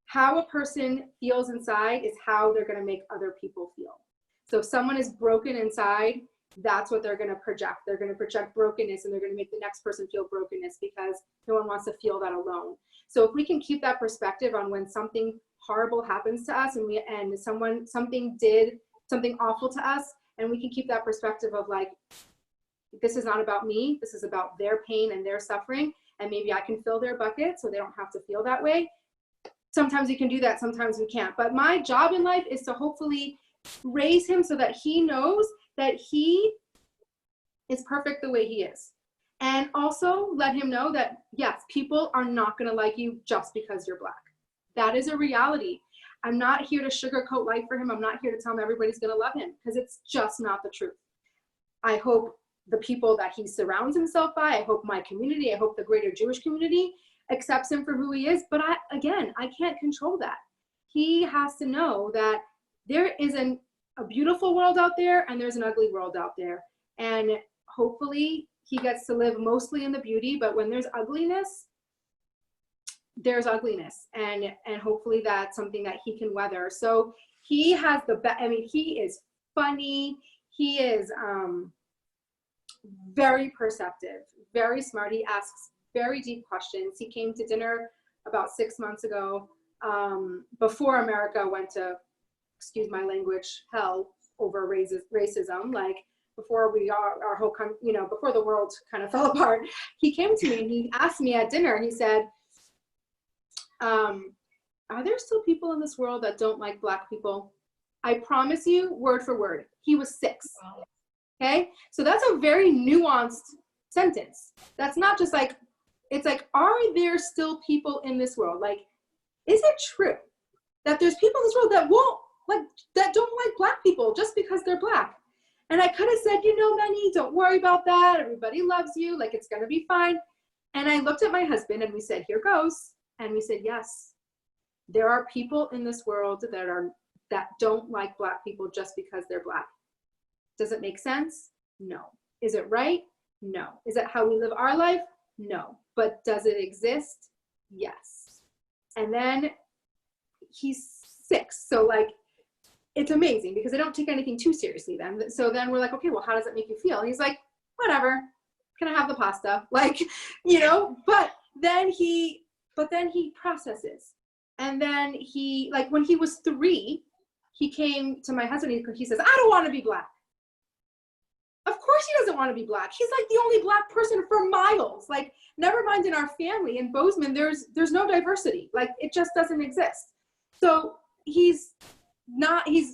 how a person feels inside is how they're going to make other people feel. So if someone is broken inside, that's what they're going to project. They're going to project brokenness, and they're going to make the next person feel brokenness, because no one wants to feel that alone. So if we can keep that perspective on when something horrible happens to us, and something did something awful to us, and we can keep that perspective of like, this is not about me, this is about their pain and their suffering, and maybe I can fill their bucket so they don't have to feel that way. Sometimes we can do that, sometimes we can't. But my job in life is to hopefully raise him so that he knows that he is perfect the way he is. And also let him know that, yes, people are not going to like you just because you're Black. That is a reality. I'm not here to sugarcoat life for him. I'm not here to tell him everybody's going to love him, because it's just not the truth. I hope the people that he surrounds himself by, I hope my community, I hope the greater Jewish community accepts him for who he is. But I can't control that. He has to know that there is a beautiful world out there, and there's an ugly world out there. And hopefully he gets to live mostly in the beauty, but when there's ugliness, there's ugliness, and hopefully that's something that he can weather. So he has he is funny. He is very perceptive, very smart. He asks very deep questions. He came to dinner about 6 months ago, before America went to, excuse my language, hell over racism, like before our whole country, you know, before the world kind of fell apart. He came to me and he asked me at dinner, he said, are there still people in this world that don't like Black people? I promise you, word for word, he was 6. Okay, so that's a very nuanced sentence. That's not just like, it's like, are there still people in this world? Like, is it true that there's people in this world that don't like Black people just because they're Black? And I could have said, you know, Manny, don't worry about that. Everybody loves you. Like, it's going to be fine. And I looked at my husband and we said, here goes. And we said, yes, there are people in this world that don't like Black people just because they're Black. Does it make sense? No. Is it right? No. Is that how we live our life? No. But does it exist? Yes. And then he's 6. So like, it's amazing because I don't take anything too seriously then. So then we're like, okay, well, how does it make you feel? And he's like, whatever. Can I have the pasta? Like, you know, but then he processes. And then he, like when he was 3, he came to my husband, he says, I don't want to be Black. Of course course he doesn't want to be Black. He's like the only Black person for miles. Like, never mind in our family. In Bozeman, there's no diversity. Like, it just doesn't exist. So he's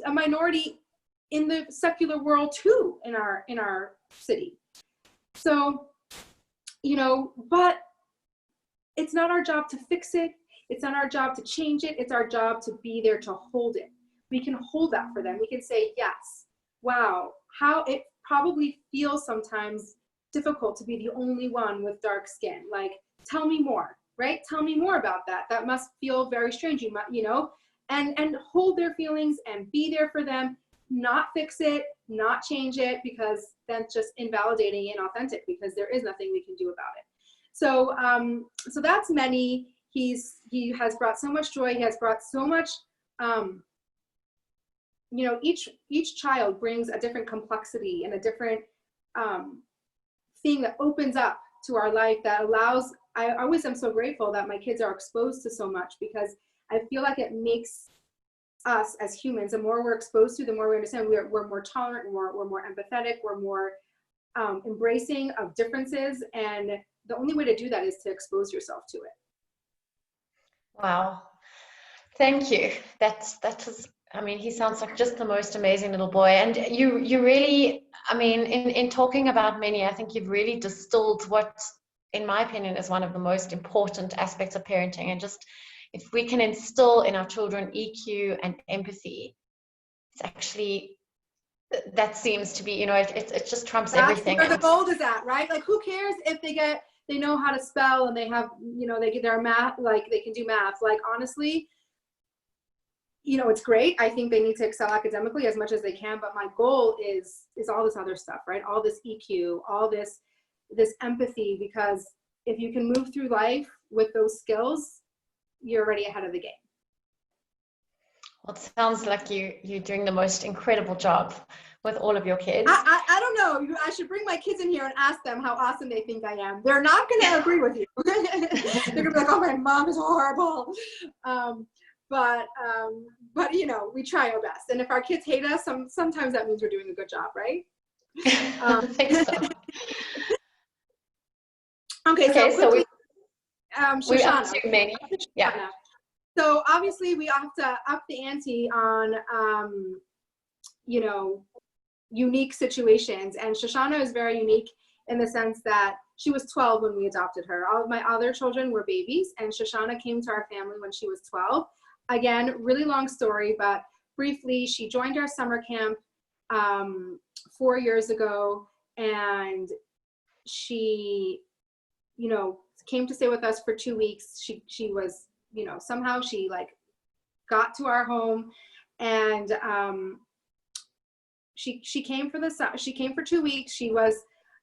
a minority in the secular world too, in our city. So, you know, but it's not our job to fix it. It's not our job to change it. It's our job to be there to hold it. We can hold that for them. We can say, yes, wow, how it probably feels sometimes difficult to be the only one with dark skin. Like, tell me more, right? Tell me more about that. That must feel very strange, you know, and hold their feelings and be there for them, not fix it, not change it, because that's just invalidating and inauthentic, because there is nothing we can do about it. So, so that's Meni. He has brought so much joy. He has brought so much, you know, each child brings a different complexity and a different thing that opens up to our life, that allows, I always am so grateful that my kids are exposed to so much, because I feel like it makes us as humans, the more we're exposed to, the more we understand. We're more tolerant, we're more empathetic, we're more embracing of differences, and the only way to do that is to expose yourself to it. Wow. Thank you. That was, I mean, he sounds like just the most amazing little boy. And you really, I mean, in talking about Meni, I think you've really distilled what, in my opinion, is one of the most important aspects of parenting. And just, if we can instill in our children EQ and empathy, it's actually, that seems to be, you know, it just trumps everything. That's where the gold is at, right? Like, who cares if they know how to spell and they have, you know, they get their math, like they can do math. Like, honestly, you know, it's great. I think they need to excel academically as much as they can, but my goal is all this other stuff, right? All this EQ, all this empathy, because if you can move through life with those skills, you're already ahead of the game. Well, it sounds like you're doing the most incredible job with all of your kids. I don't know. I should bring my kids in here and ask them how awesome they think I am. They're not going to agree with you. They're going to be like, oh, my mom is horrible. But you know, we try our best. And if our kids hate us, sometimes that means we're doing a good job, right? I think so. Okay, so we Shoshana. up to Meni. Yeah. So obviously we have to up the ante on, you know, unique situations. And Shoshana is very unique in the sense that she was 12 when we adopted her. All of my other children were babies, and Shoshana came to our family when she was 12. Again, really long story, but briefly, she joined our summer camp 4 years ago, and she, you know, came to stay with us for 2 weeks. She was, you know, somehow she like got to our home, and she came for she came for 2 weeks. She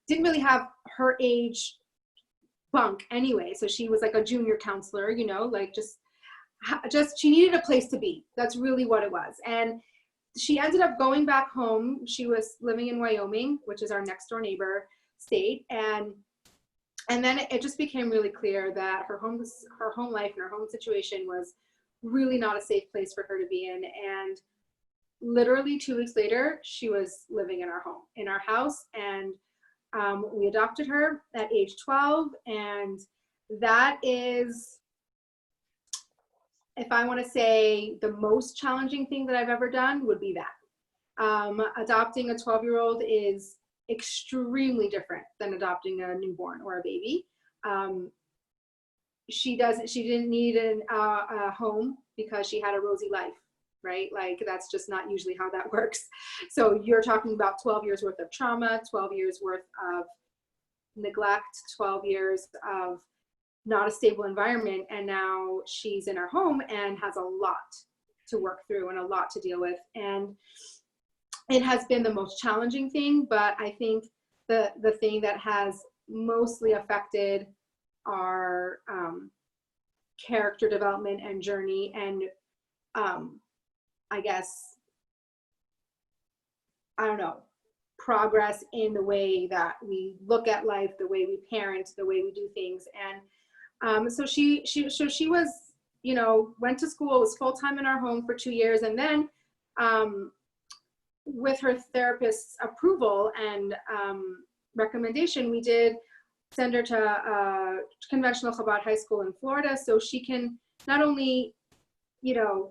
didn't really have her age bunk anyway, so she was like a junior counselor, you know, like just she needed a place to be. That's really what it was. And she ended up going back home. She was living in Wyoming, which is our next door neighbor state, and then it just became really clear that her home life and her home situation was really not a safe place for her to be in. And literally 2 weeks later, she was living in our home, in our house, and we adopted her at age 12. And that is, if I want to say the most challenging thing that I've ever done, would be that. Adopting a 12-year-old is extremely different than adopting a newborn or a baby. She didn't need a home because she had a rosy life, right? Like, that's just not usually how that works. So you're talking about 12 years worth of trauma, 12 years worth of neglect, 12 years of not a stable environment, and now she's in our home and has a lot to work through and a lot to deal with. And it has been the most challenging thing, but I think the thing that has mostly affected our character development and journey, and I guess, I don't know, progress in the way that we look at life, the way we parent, the way we do things. And so she was, you know, went to school, was full-time in our home for 2 years, and then with her therapist's approval and recommendation, we did send her to conventional Chabad high school in Florida, so she can not only,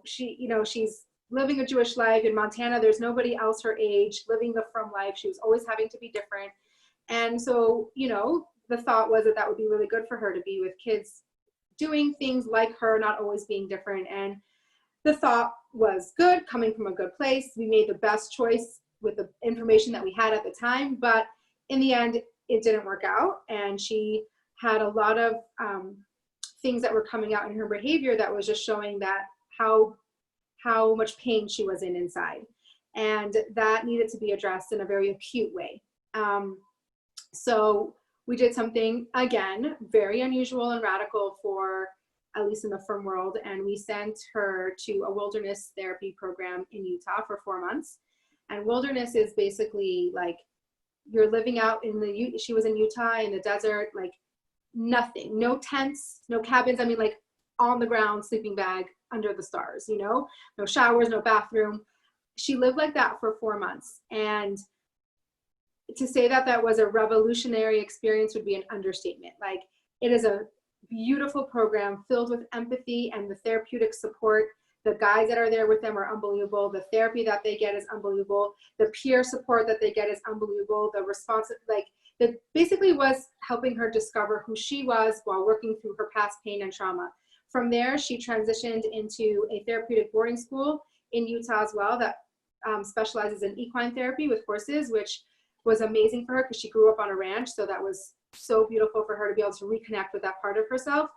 she's living a Jewish life in Montana. There's nobody else her age living the frum life. She was always having to be different. And so, the thought was that would be really good for her to be with kids doing things like her, not always being different. And the thought was good, coming from a good place. We made the best choice with the information that we had at the time, but in the end, it didn't work out. And she had a lot of things that were coming out in her behavior that was just showing that how much pain she was in inside. And that needed to be addressed in a very acute way. So we did something, again, very unusual and radical for, at least in the frum world, and we sent her to a wilderness therapy program in Utah for 4 months. And wilderness is basically like you're living out in she was in Utah in the desert, like nothing, no tents, no cabins. I mean, like on the ground, sleeping bag under the stars, no showers, no bathroom. She lived like that for 4 months. And to say that was a revolutionary experience would be an understatement. Like, it is a beautiful program filled with empathy and the therapeutic support. The guys that are there with them are unbelievable. The therapy that they get is unbelievable. The peer support that they get is unbelievable. The response, that basically was helping her discover who she was while working through her past pain and trauma. From there, she transitioned into a therapeutic boarding school in Utah as well that specializes in equine therapy with horses, which was amazing for her because she grew up on a ranch. So that was so beautiful for her to be able to reconnect with that part of herself.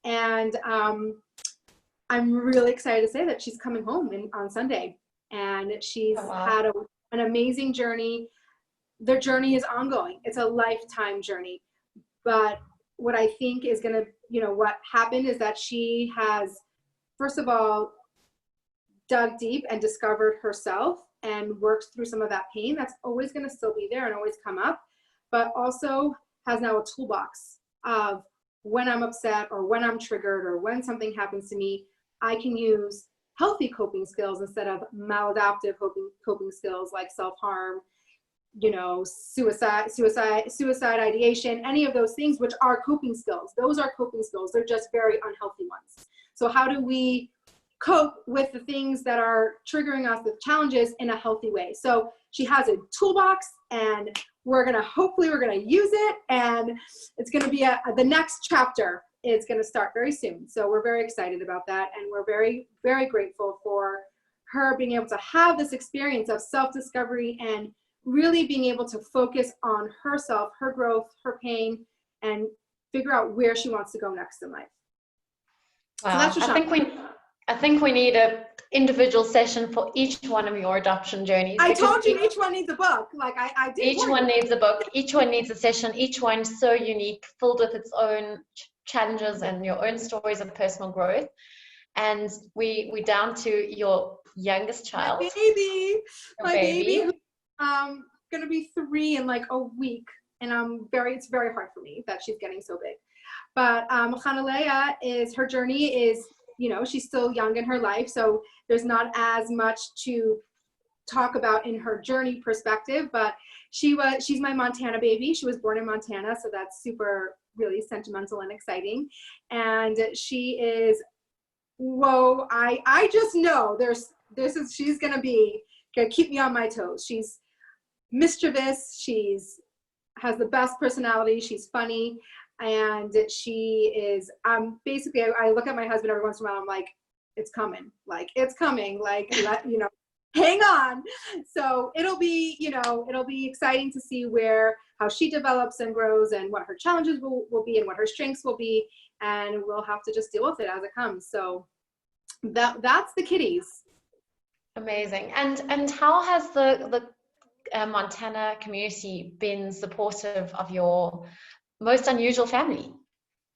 And I'm really excited to say that she's coming home on Sunday, and she's had an amazing journey. Their journey is ongoing. It's a lifetime journey. But what I think is going to, what happened is that she has, first of all, dug deep and discovered herself and worked through some of that pain that's always going to still be there and always come up, but also has now a toolbox of when I'm upset or when I'm triggered or when something happens to me, I can use healthy coping skills instead of maladaptive coping skills like self-harm, suicide ideation, any of those things, which are coping skills. Those are coping skills. They're just very unhealthy ones. So how do we cope with the things that are triggering us, the challenges, in a healthy way? So she has a toolbox, and hopefully we're gonna use it, and it's gonna be the next chapter is gonna start very soon. So we're very excited about that, and we're very, very grateful for her being able to have this experience of self-discovery and really being able to focus on herself, her growth, her pain, and figure out where she wants to go next in life. Wow. So that's Shoshana. I think we need a individual session for each one of your adoption journeys. I told you each one needs a book. Like I did. Each one needs a book. Each one needs a session. Each one so unique, filled with its own challenges and your own stories of personal growth. And we're down to your youngest child. My baby. Gonna be 3 in like a week, and it's very hard for me that she's getting so big. But Hanalea her journey is, she's still young in her life, so there's not as much to talk about in her journey perspective, but she's my Montana baby. She was born in Montana, so that's super, really sentimental and exciting. And she is, I just know she's gonna keep me on my toes. She's mischievous, has the best personality, she's funny, and she is, basically, I look at my husband every once in a while, I'm like, it's coming, hang on. So it'll be exciting to see how she develops and grows, and what her challenges will be and what her strengths will be, and we'll have to just deal with it as it comes. So that's the kitties. Amazing. And how has the Montana community been supportive of your most unusual family?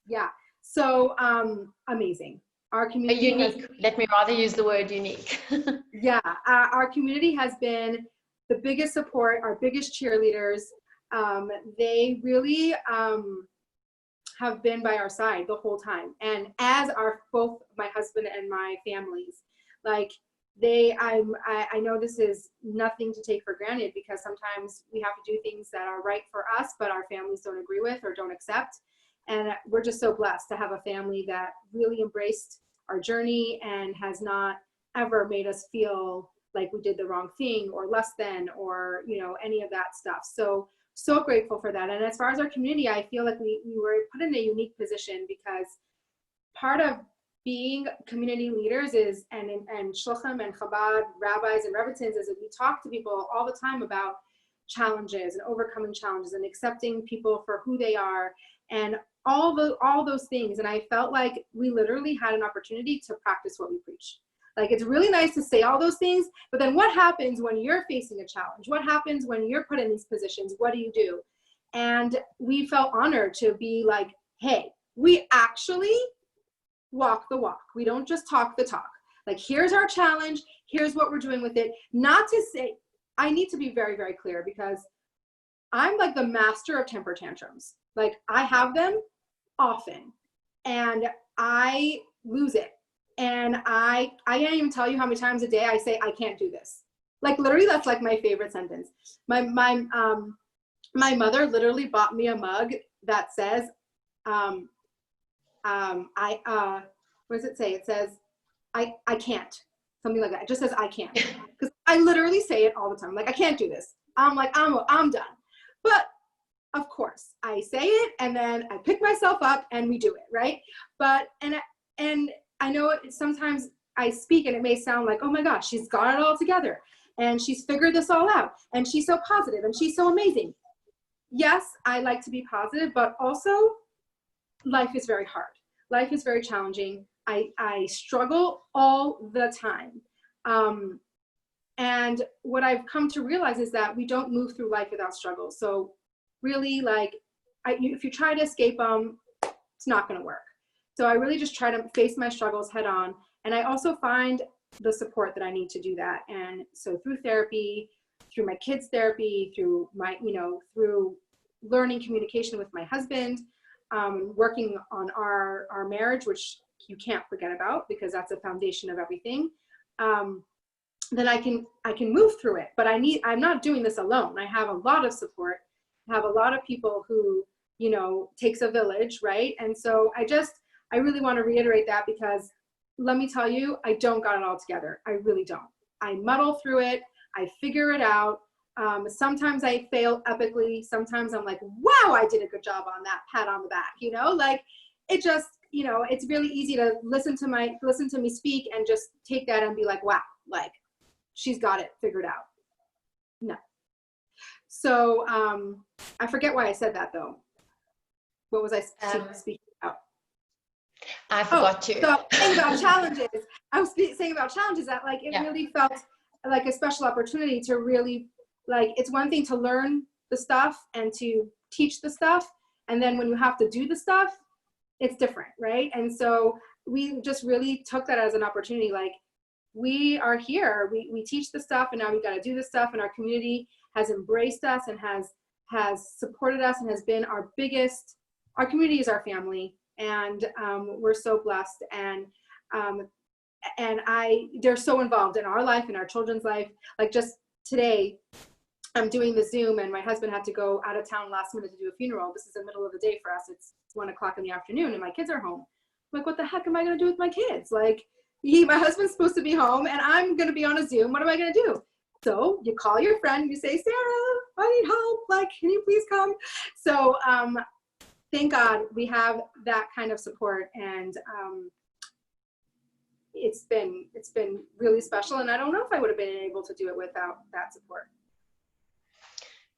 Yeah, so amazing. Our community unique. Let me rather use the word unique. Yeah, our community has been the biggest support, our biggest cheerleaders. They really have been by our side the whole time, and as are both my husband and my families. Like, I know this is nothing to take for granted, because sometimes we have to do things that are right for us, but our families don't agree with or don't accept. And we're just so blessed to have a family that really embraced our journey and has not ever made us feel like we did the wrong thing or less than, or, you know, any of that stuff. So grateful for that. And as far as our community, I feel like we were put in a unique position, because part of being community leaders is, and Shluchim and Chabad rabbis and Rebbetzins, is that we talk to people all the time about challenges and overcoming challenges and accepting people for who they are and all those things. And I felt like we literally had an opportunity to practice what we preach. Like, it's really nice to say all those things, but then what happens when you're facing a challenge? What happens when you're put in these positions? What do you do? And we felt honored to be like, hey, we actually walk the walk. We don't just talk the talk. Like, here's our challenge. Here's what we're doing with it. Not to say, I need to be very, very clear, because I'm like the master of temper tantrums. Like, I have them often and I lose it. And I can't even tell you how many times a day I say, I can't do this. Like, literally, that's like my favorite sentence. My mother literally bought me a mug that says, what does it say? It says, I can't, something like that. It just says, I can't. Because I literally say it all the time. Like, I can't do this. I'm like, I'm done. But of course, I say it, and then I pick myself up and we do it, right? But, and I know sometimes I speak and it may sound like, oh my gosh, she's got it all together and she's figured this all out and she's so positive and she's so amazing. Yes, I like to be positive, but also life is very hard. Life is very challenging. I struggle all the time. And what I've come to realize is that we don't move through life without struggle. So really, like, if you try to escape them, it's not going to work. So I really just try to face my struggles head on. And I also find the support that I need to do that. And so through therapy, through my kids' therapy, through my, through learning communication with my husband, working on our marriage, which you can't forget about because that's the foundation of everything. Then I can move through it. But I'm not doing this alone. I have a lot of support. I have a lot of people who, takes a village, right? And so I really want to reiterate that, because let me tell you, I don't got it all together. I really don't. I muddle through it. I figure it out. Sometimes I fail epically. Sometimes I'm like, wow, I did a good job on that, pat on the back, like it just, it's really easy to listen to me speak and just take that and be like, wow, like she's got it figured out. No. So I forget why I said that though. What was I speaking about? I forgot to. So saying about challenges, I was saying about challenges that like, it really felt like a special opportunity to really, like, it's one thing to learn the stuff and to teach the stuff. And then when you have to do the stuff, it's different, right? And so we just really took that as an opportunity. Like, we are here, we teach the stuff, and now we got to do the stuff, and our community has embraced us and has supported us and has been our community is our family. And we're so blessed, and they're so involved in our life and our children's life. Like, just today, I'm doing the Zoom, and my husband had to go out of town last minute to do a funeral. This is the middle of the day for us. It's 1 o'clock in the afternoon, and my kids are home. I'm like, what the heck am I going to do with my kids? Like, my husband's supposed to be home, and I'm going to be on a Zoom. What am I going to do? So you call your friend, you say, Sarah, I need help. Like, can you please come? So thank God we have that kind of support, and it's been really special. And I don't know if I would have been able to do it without that support.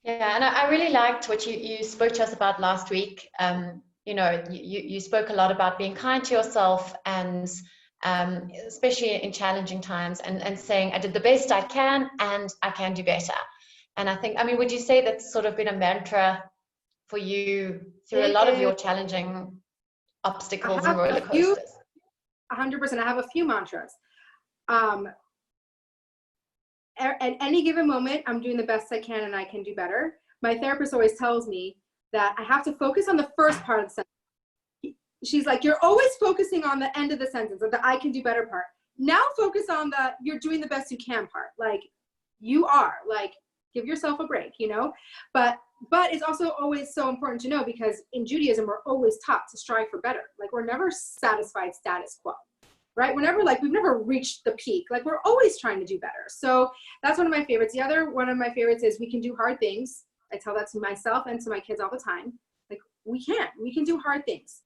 Yeah, and I really liked what you spoke to us about last week. You spoke a lot about being kind to yourself, and especially in challenging times, and saying, I did the best I can, and I can do better. And I think, would you say that's sort of been a mantra for you through a lot of your challenging obstacles and roller coasters? 100%. I have a few mantras. At any given moment, I'm doing the best I can and I can do better. My therapist always tells me that I have to focus on the first part of the sentence. She's like, you're always focusing on the end of the sentence, or the I can do better part. now focus on you're doing the best you can part. Like, you are, like, give yourself a break, you know? But it's also always so important to know, because in Judaism, we're always taught to strive for better. Like, we're never satisfied status quo, right? We've never reached the peak. Like, we're always trying to do better. So that's one of my favorites. The other one of my favorites is we can do hard things. I tell that to myself and to my kids all the time. Like, we can do hard things.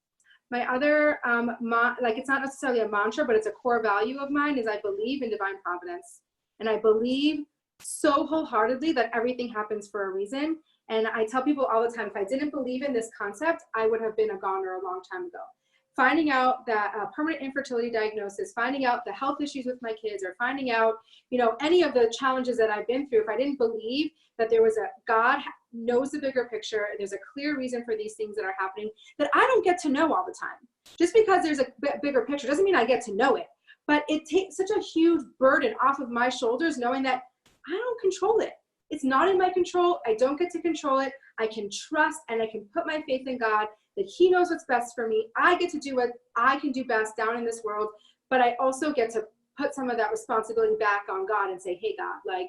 My other, it's not necessarily a mantra, but it's a core value of mine, is I believe in divine providence. And I believe so wholeheartedly that everything happens for a reason. And I tell people all the time, if I didn't believe in this concept, I would have been a goner a long time ago. Finding out that a permanent infertility diagnosis, finding out the health issues with my kids, or finding out, you know, any of the challenges that I've been through, if I didn't believe that there was God knows the bigger picture, there's a clear reason for these things that are happening that I don't get to know all the time. Just because there's a bigger picture doesn't mean I get to know it. But it takes such a huge burden off of my shoulders, knowing that I don't control it. It's not in my control. I don't get to control it. I can trust and I can put my faith in God that He knows what's best for me. I get to do what I can do best down in this world, but I also get to put some of that responsibility back on God and say, hey, God, like,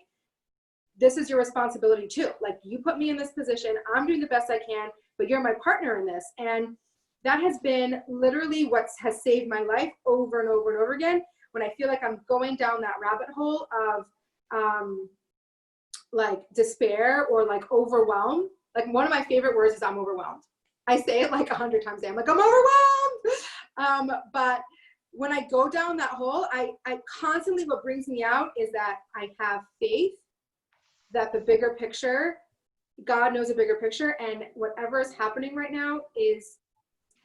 this is your responsibility too. Like, you put me in this position. I'm doing the best I can, but you're my partner in this. And that has been literally what has saved my life over and over and over again. When I feel like I'm going down that rabbit hole of like despair or like overwhelm. Like, one of my favorite words is I'm overwhelmed. I say it like 100 times a day. I'm like, I'm overwhelmed. But when I go down that hole, I constantly, what brings me out is that I have faith that the bigger picture, God knows a bigger picture, and whatever is happening right now is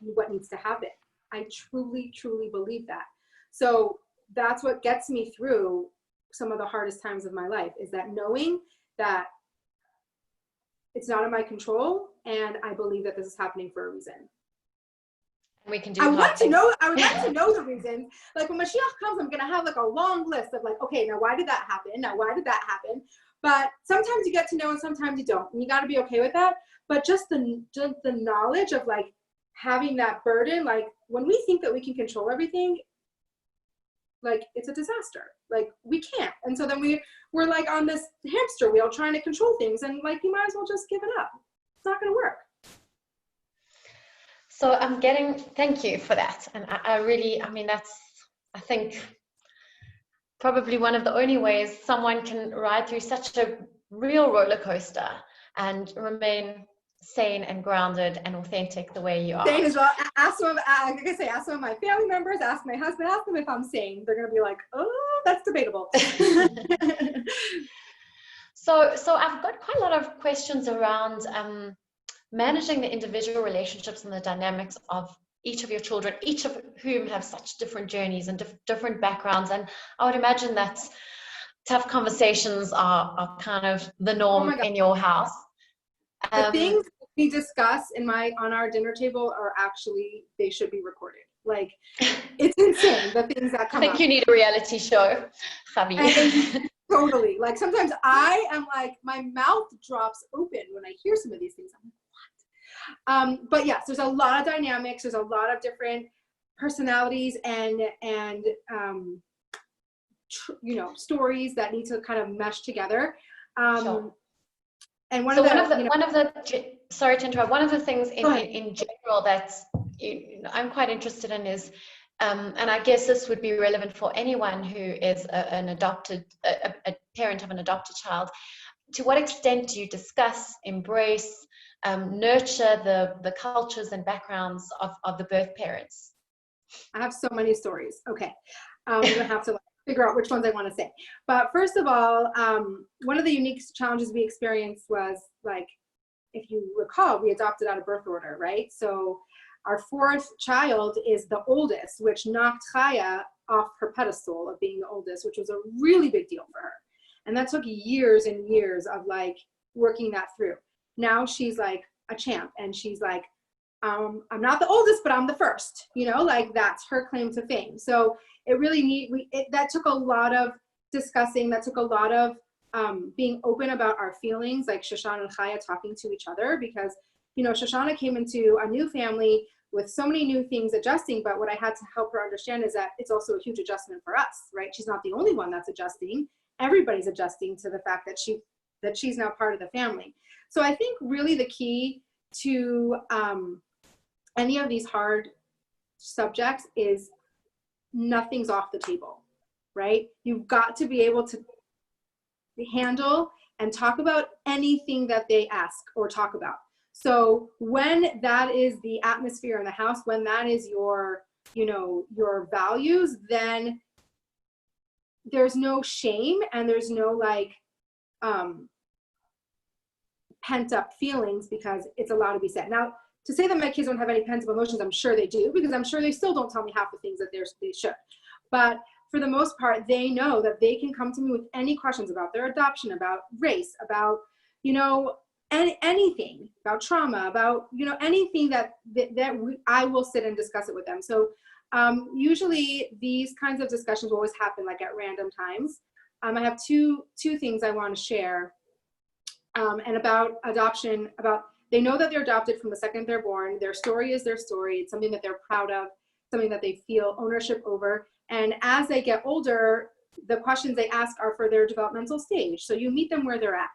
what needs to happen. I truly, truly believe that. So that's what gets me through some of the hardest times of my life, is that knowing that it's not in my control, and I believe that this is happening for a reason. We can do. I would like to know the reasons. Like, when Mashiach comes, I'm gonna have like a long list of like, okay, now why did that happen? Now why did that happen? But sometimes you get to know and sometimes you don't, and you got to be okay with that. But just the knowledge of like having that burden, like when we think that we can control everything, like, it's a disaster. Like, we can't. And so then we're like on this hamster wheel trying to control things, and like, you might as well just give it up. It's not going to work. So thank you for that. And I mean, that's, I think, probably one of the only ways someone can ride through such a real roller coaster and remain sane and grounded and authentic the way you are. Sane as well. Ask some of my family members, ask my husband, ask them if I'm sane. They're going to be like, oh, that's debatable. So I've got quite a lot of questions around managing the individual relationships and the dynamics of each of your children, each of whom have such different journeys and different backgrounds. And I would imagine that tough conversations are kind of the norm in your house. The things we discuss on our dinner table are actually, they should be recorded. Like, it's insane, the things that come up. I think you need a reality show, Javi. Totally. Like, sometimes I am like, my mouth drops open when I hear some of these things. I'm like, what? But yes, there's a lot of dynamics. There's a lot of different personalities and stories that need to kind of mesh together. Sure. And sorry to interrupt. One of the things in general that I'm quite interested in is, and I guess this would be relevant for anyone who is a parent of an adopted child. To what extent do you discuss, embrace, nurture the cultures and backgrounds of the birth parents? I have so many stories. Okay, I'm gonna have to figure out which ones I want to say. But first of all, one of the unique challenges we experienced was, like, if you recall, we adopted out of birth order, right? So our fourth child is the oldest, which knocked Chaya off her pedestal of being the oldest, which was a really big deal for her. And that took years and years of like working that through. Now she's like a champ, and she's like, I'm not the oldest, but I'm the first, like, that's her claim to fame. So it really that took a lot of discussing, that took a lot of being open about our feelings, like Shoshana and Chaya talking to each other, because, Shoshana came into a new family with so many new things adjusting. But what I had to help her understand is that it's also a huge adjustment for us, right? She's not the only one that's adjusting. Everybody's adjusting to the fact that she's now part of the family. So I think really the key to any of these hard subjects is nothing's off the table, right? You've got to be able to handle and talk about anything that they ask or talk about. So when that is the atmosphere in the house, when that is your, you know, your values, then there's no shame and there's no like pent up feelings, because it's allowed to be said. Now, to say that my kids don't have any pent up emotions, I'm sure they do, because I'm sure they still don't tell me half the things that they should. But for the most part, they know that they can come to me with any questions about their adoption, about race, about, you know, anything, about trauma, about, you know, anything I will sit and discuss it with them. So usually these kinds of discussions always happen like at random times. I have two things I want to share. And about adoption, they know that they're adopted from the second they're born. Their story is their story. It's something that they're proud of, something that they feel ownership over. And as they get older, the questions they ask are for their developmental stage. So you meet them where they're at.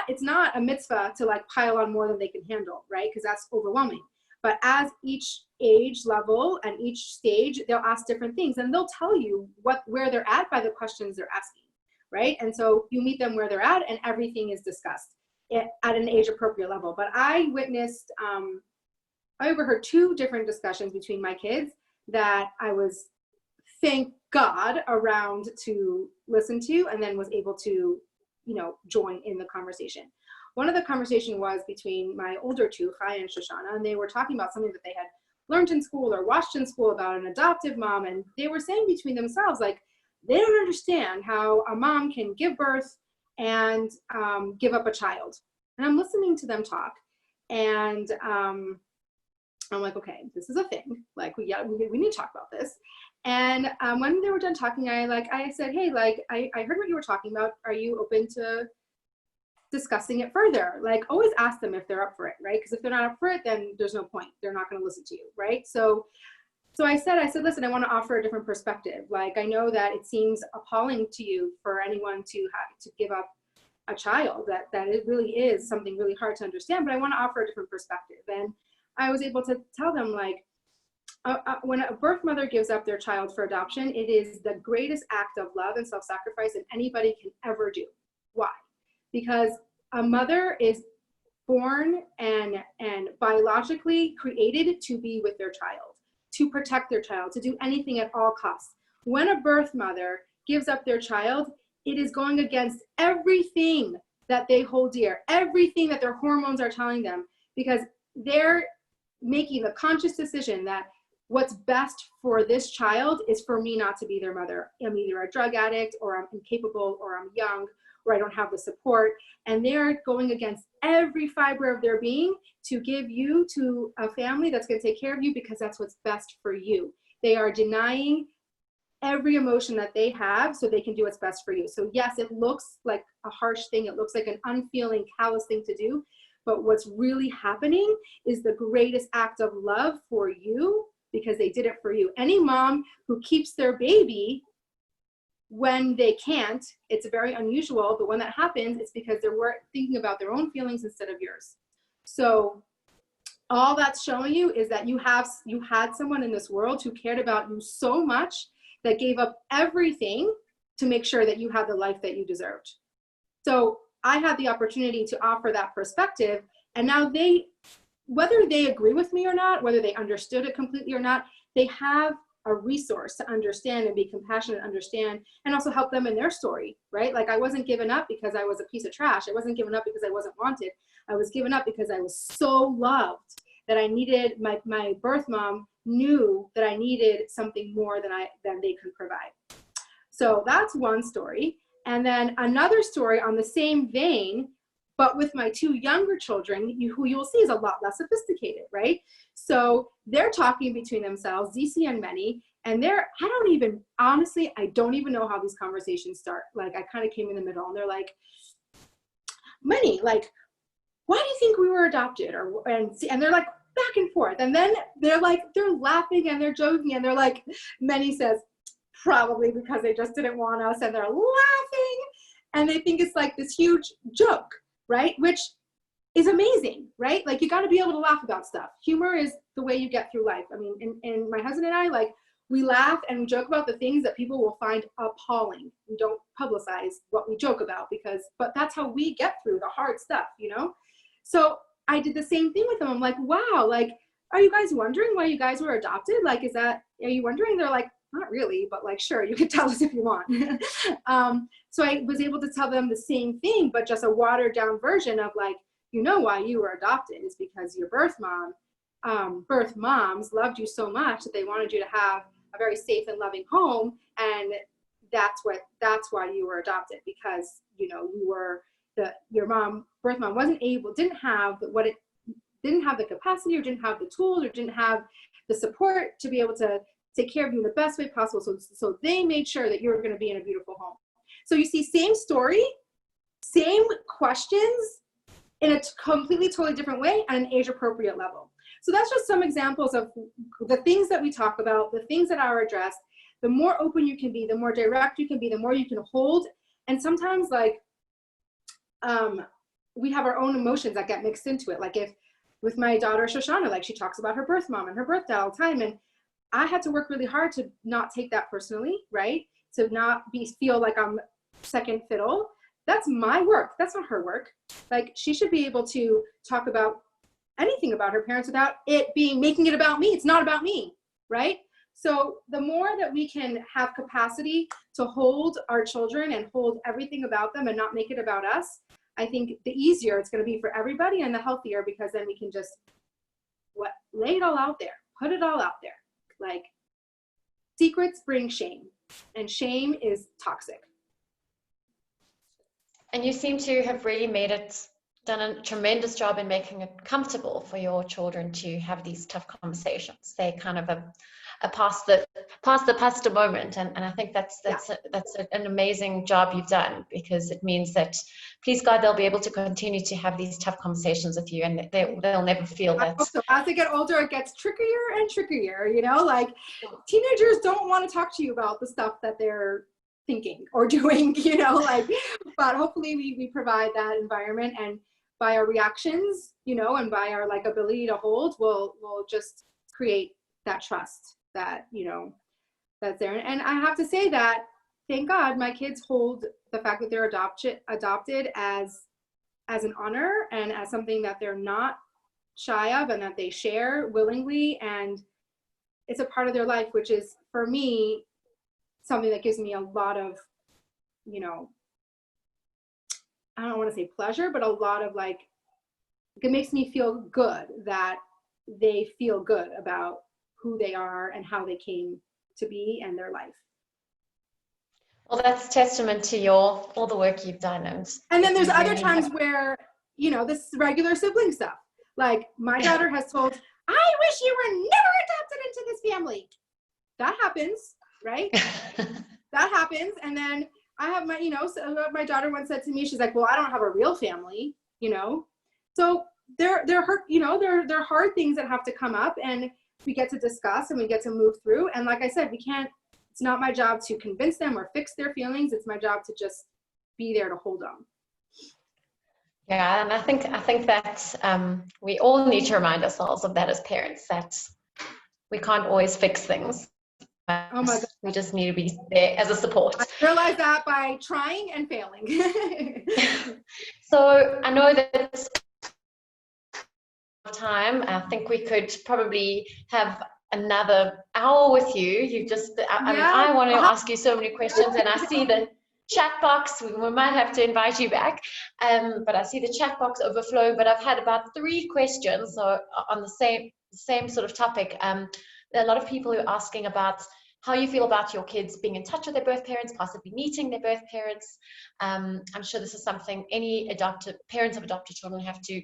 It's not a mitzvah to like pile on more than they can handle, right? Because that's overwhelming. But as each age level and each stage, they'll ask different things, and they'll tell you where they're at by the questions they're asking, right? And so you meet them where they're at, and everything is discussed at an age appropriate level. But I witnessed, I overheard 2 different discussions between my kids that I was, thank God, around to listen to, and then was able to, you know, join in the conversation. One of the conversation was between my older 2, Chaya and Shoshana, and they were talking about something that they had learned in school or watched in school about an adoptive mom. And they were saying between themselves, like, they don't understand how a mom can give birth and give up a child. And I'm listening to them talk, and I'm like, okay, this is a thing. Like, we need to talk about this. And when they were done talking, I said, hey, like, I heard what you were talking about. Are you open to discussing it further? Like, always ask them if they're up for it, right? Because if they're not up for it, then there's no point. They're not going to listen to you, right? So I said, listen, I want to offer a different perspective. Like, I know that it seems appalling to you for anyone to have to give up a child, that it really is something really hard to understand, but I want to offer a different perspective. And I was able to tell them, like, when a birth mother gives up their child for adoption, it is the greatest act of love and self-sacrifice that anybody can ever do. Why? Because a mother is born and biologically created to be with their child, to protect their child, to do anything at all costs. When a birth mother gives up their child, it is going against everything that they hold dear, everything that their hormones are telling them, because they're making the conscious decision that what's best for this child is for me not to be their mother. I'm either a drug addict, or I'm incapable, or I'm young, or I don't have the support. And they're going against every fiber of their being to give you to a family that's going to take care of you, because that's what's best for you. They are denying every emotion that they have so they can do what's best for you. So yes, it looks like a harsh thing. It looks like an unfeeling, callous thing to do. But what's really happening is the greatest act of love for you, because they did it for you. Any mom who keeps their baby when they can't, it's very unusual, but when that happens, it's because they're thinking about their own feelings instead of yours. So all that's showing you is that you had someone in this world who cared about you so much that gave up everything to make sure that you had the life that you deserved. So I had the opportunity to offer that perspective, and now whether they agree with me or not, whether they understood it completely or not, they have a resource to understand and be compassionate, understand, and also help them in their story, right? Like, I wasn't given up because I was a piece of trash. I wasn't given up because I wasn't wanted. I was given up because I was so loved that I needed, my birth mom knew that I needed something more than they could provide. So that's one story. And then another story on the same vein, but with my 2 younger children, who you'll see is a lot less sophisticated, right? So they're talking between themselves, ZC and Meni, and honestly, I don't even know how these conversations start. Like, I kind of came in the middle, and they're like, Meni, like, why do you think we were adopted? And they're like, back and forth. And then they're laughing and they're joking and they're like, Manny says, probably because they just didn't want us, and they're laughing and they think it's like this huge joke, right? Which is amazing, right? Like, you got to be able to laugh about stuff. Humor is the way you get through life. I mean, and my husband and I, like, we laugh and we joke about the things that people will find appalling. We don't publicize what we joke about but that's how we get through the hard stuff, you know? So I did the same thing with them. I'm like, wow, like, are you guys wondering why you guys were adopted? Like, are you wondering? They're like, not really, but like, sure, you can tell us if you want. So I was able to tell them the same thing, but just a watered down version of like, you know why you were adopted is because your birth moms loved you so much that they wanted you to have a very safe and loving home, and that's why you were adopted, because you know your birth mom didn't have the capacity, or didn't have the tools, or didn't have the support to be able to take care of you in the best way possible. So they made sure that you were going to be in a beautiful home. So you see, same story, same questions in a completely totally different way at an age appropriate level. So that's just some examples of the things that we talk about, the things that are addressed. The more open you can be, the more direct you can be, the more you can hold. And sometimes, like, we have our own emotions that get mixed into it. Like, if with my daughter Shoshana, like, she talks about her birth mom and her birth dad all the time, and I had to work really hard to not take that personally, right? To not feel like I'm second fiddle. That's my work. That's not her work. Like, she should be able to talk about anything about her parents without it making it about me. It's not about me, right? So the more that we can have capacity to hold our children and hold everything about them and not make it about us, I think the easier it's going to be for everybody, and the healthier, because then we can just lay it all out there, put it all out there. Like, secrets bring shame, and shame is toxic. And you seem to have really done a tremendous job in making it comfortable for your children to have these tough conversations. They kind of a past the pasta moment, and I think that's an amazing job you've done, because it means that, please God, they'll be able to continue to have these tough conversations with you, and they'll never feel that. So as they get older, it gets trickier and trickier. You know, like, teenagers don't want to talk to you about the stuff that they're thinking or doing. You know, like, but hopefully we provide that environment, and by our reactions, you know, and by our like ability to hold, we'll just create that trust that, you know, that's there. And I have to say that, thank God, my kids hold the fact that they're adopted as an honor, and as something that they're not shy of, and that they share willingly, and it's a part of their life, which is, for me, something that gives me a lot of, you know, I don't want to say pleasure, but a lot of, like, it makes me feel good that they feel good about who they are and how they came to be and their life. Well, that's testament to all the work you've done. And then there's other times where, you know, this regular sibling stuff. Like, my daughter has told, I wish you were never adopted into this family. That happens, right? That happens. And then I have my, you know, so my daughter once said to me, she's like, well, I don't have a real family, you know? So they're hurt, you know, they're hard things that have to come up, and we get to discuss and we get to move through. And like I said, it's not my job to convince them or fix their feelings. It's my job to just be there to hold them. Yeah, and I think that we all need to remind ourselves of that as parents, that we can't always fix things. Oh my God. We just need to be there as a support. I realized that by trying and failing. So I know that it's time. I think we could probably have another hour with you. I want to ask you so many questions, and I see the chat box. We might have to invite you back, but I see the chat box overflow. But I've had about 3 questions on the same sort of topic. There are a lot of people who are asking about how you feel about your kids being in touch with their birth parents, possibly meeting their birth parents. I'm sure this is something any parents of adopted children have to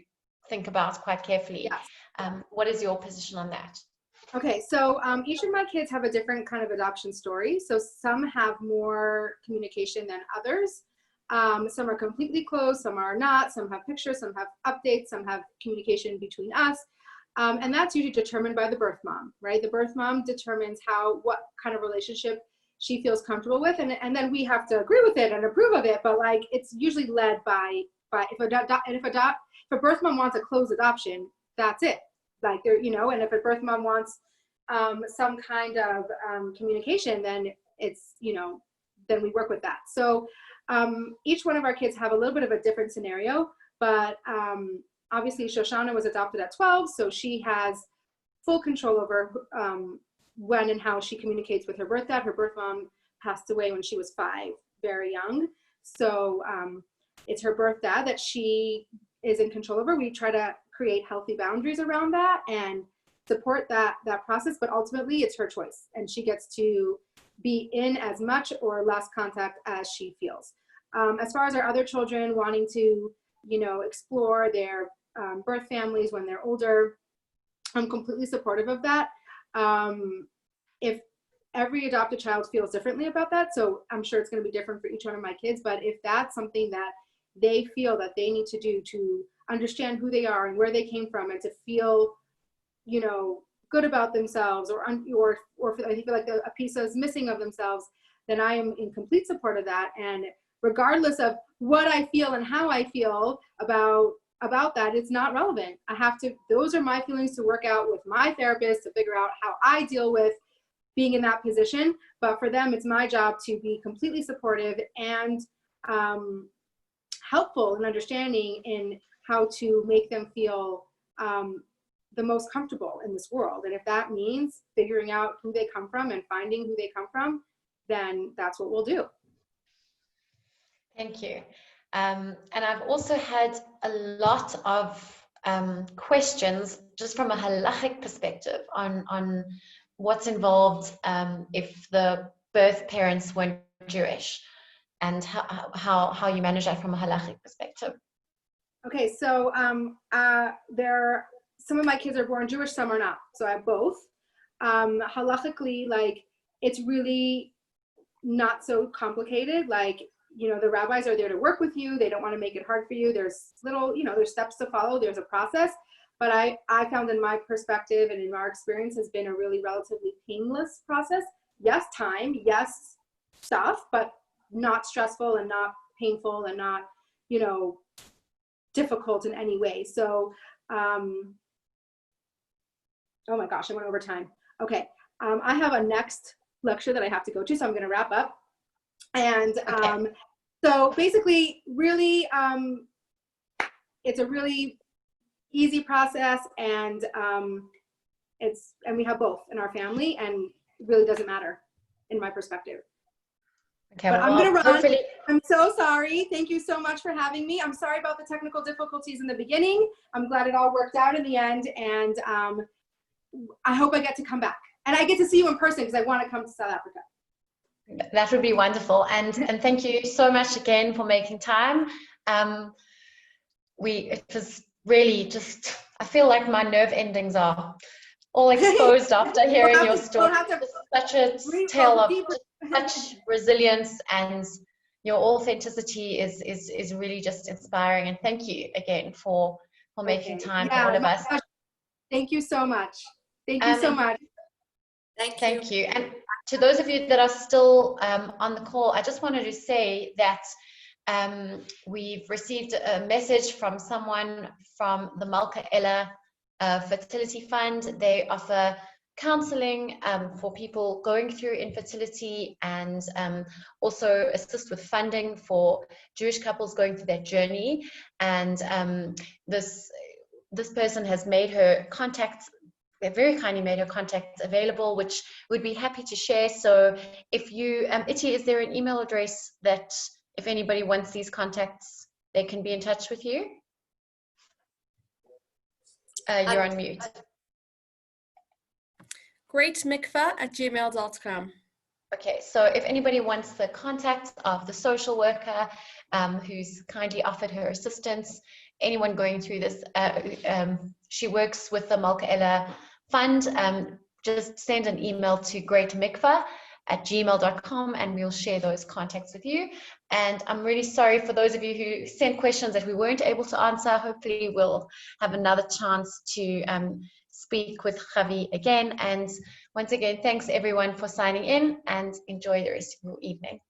think about quite carefully. Yes. What is your position on that? Okay, so each of my kids have a different kind of adoption story. So some have more communication than others. Some are completely closed, some are not, some have pictures, some have updates, some have communication between us. And that's usually determined by the birth mom, right? The birth mom determines what kind of relationship she feels comfortable with, and then we have to agree with it and approve of it. But like, it's usually led by if a birth mom wants a closed adoption, that's it. Like, there, you know, and if a birth mom wants some kind of communication, then it's, you know, then we work with that. So each one of our kids have a little bit of a different scenario, but obviously Shoshana was adopted at 12, so she has full control over when and how she communicates with her birth dad. Her birth mom passed away when she was 5, very young. So it's her birth dad that she is in control over. We try to create healthy boundaries around that and support that process, but ultimately it's her choice, and she gets to be in as much or less contact as she feels. As far as our other children wanting to, you know, explore their birth families when they're older, I'm completely supportive of that. If every adopted child feels differently about that, so I'm sure it's going to be different for each one of my kids, but if that's something that they feel that they need to do to understand who they are and where they came from, and to feel, you know, good about themselves, or I feel like a piece is missing of themselves, then I am in complete support of that. And regardless of what I feel and how I feel about that, it's not relevant. Those are my feelings to work out with my therapist, to figure out how I deal with being in that position. But for them, it's my job to be completely supportive and helpful and understanding in how to make them feel the most comfortable in this world. And if that means figuring out who they come from and finding who they come from, then that's what we'll do. Thank you. And I've also had a lot of questions just from a halachic perspective on what's involved if the birth parents weren't Jewish, and how you manage that from a halachic perspective. Okay, so some of my kids are born Jewish, some are not. So I have both. Halachically, like, it's really not so complicated. Like, you know, the rabbis are there to work with you. They don't want to make it hard for you. There's there's steps to follow. There's a process. But I found, in my perspective and in our experience, has been a really relatively painless process. Yes, time, yes, stuff, but not stressful and not painful and not, you know, difficult in any way. So, oh my gosh, I went over time. Okay, I have a next lecture that I have to go to, so I'm going to wrap up. And Okay. so basically, really, it's a really easy process, and we have both in our family, and it really doesn't matter in my perspective. Okay, But well, I'm going to run. hopefully. I'm so sorry. Thank you so much for having me. I'm sorry about the technical difficulties in the beginning. I'm glad it all worked out in the end, and I hope I get to come back. And I get to see you in person, because I want to come to South Africa. That would be wonderful. And thank you so much again for making time. It was really just, I feel like my nerve endings are all exposed after hearing your story. Such a tale of such resilience, and your authenticity is really just inspiring. And thank you again for making time for all of us. Thank you so much. Thank you so much. Thank you. And to those of you that are still on the call, I just wanted to say that we've received a message from someone from the Malka Ella Fertility Fund. They offer counseling for people going through infertility, and also assist with funding for Jewish couples going through that journey. And this person has made her contacts, they very kindly made her contacts available, which we'd be happy to share. So if you, Iti, is there an email address that if anybody wants these contacts, they can be in touch with you? You're on mute. greatmikvah@gmail.com. Okay, so if anybody wants the contact of the social worker who's kindly offered her assistance, anyone going through this, she works with the Malka Ella Fund, just send an email to greatmikvah@gmail.com, and we'll share those contacts with you. And I'm really sorry for those of you who sent questions that we weren't able to answer. Hopefully we'll have another chance to speak with Javi again. And once again, thanks everyone for signing in, and enjoy the rest of your evening.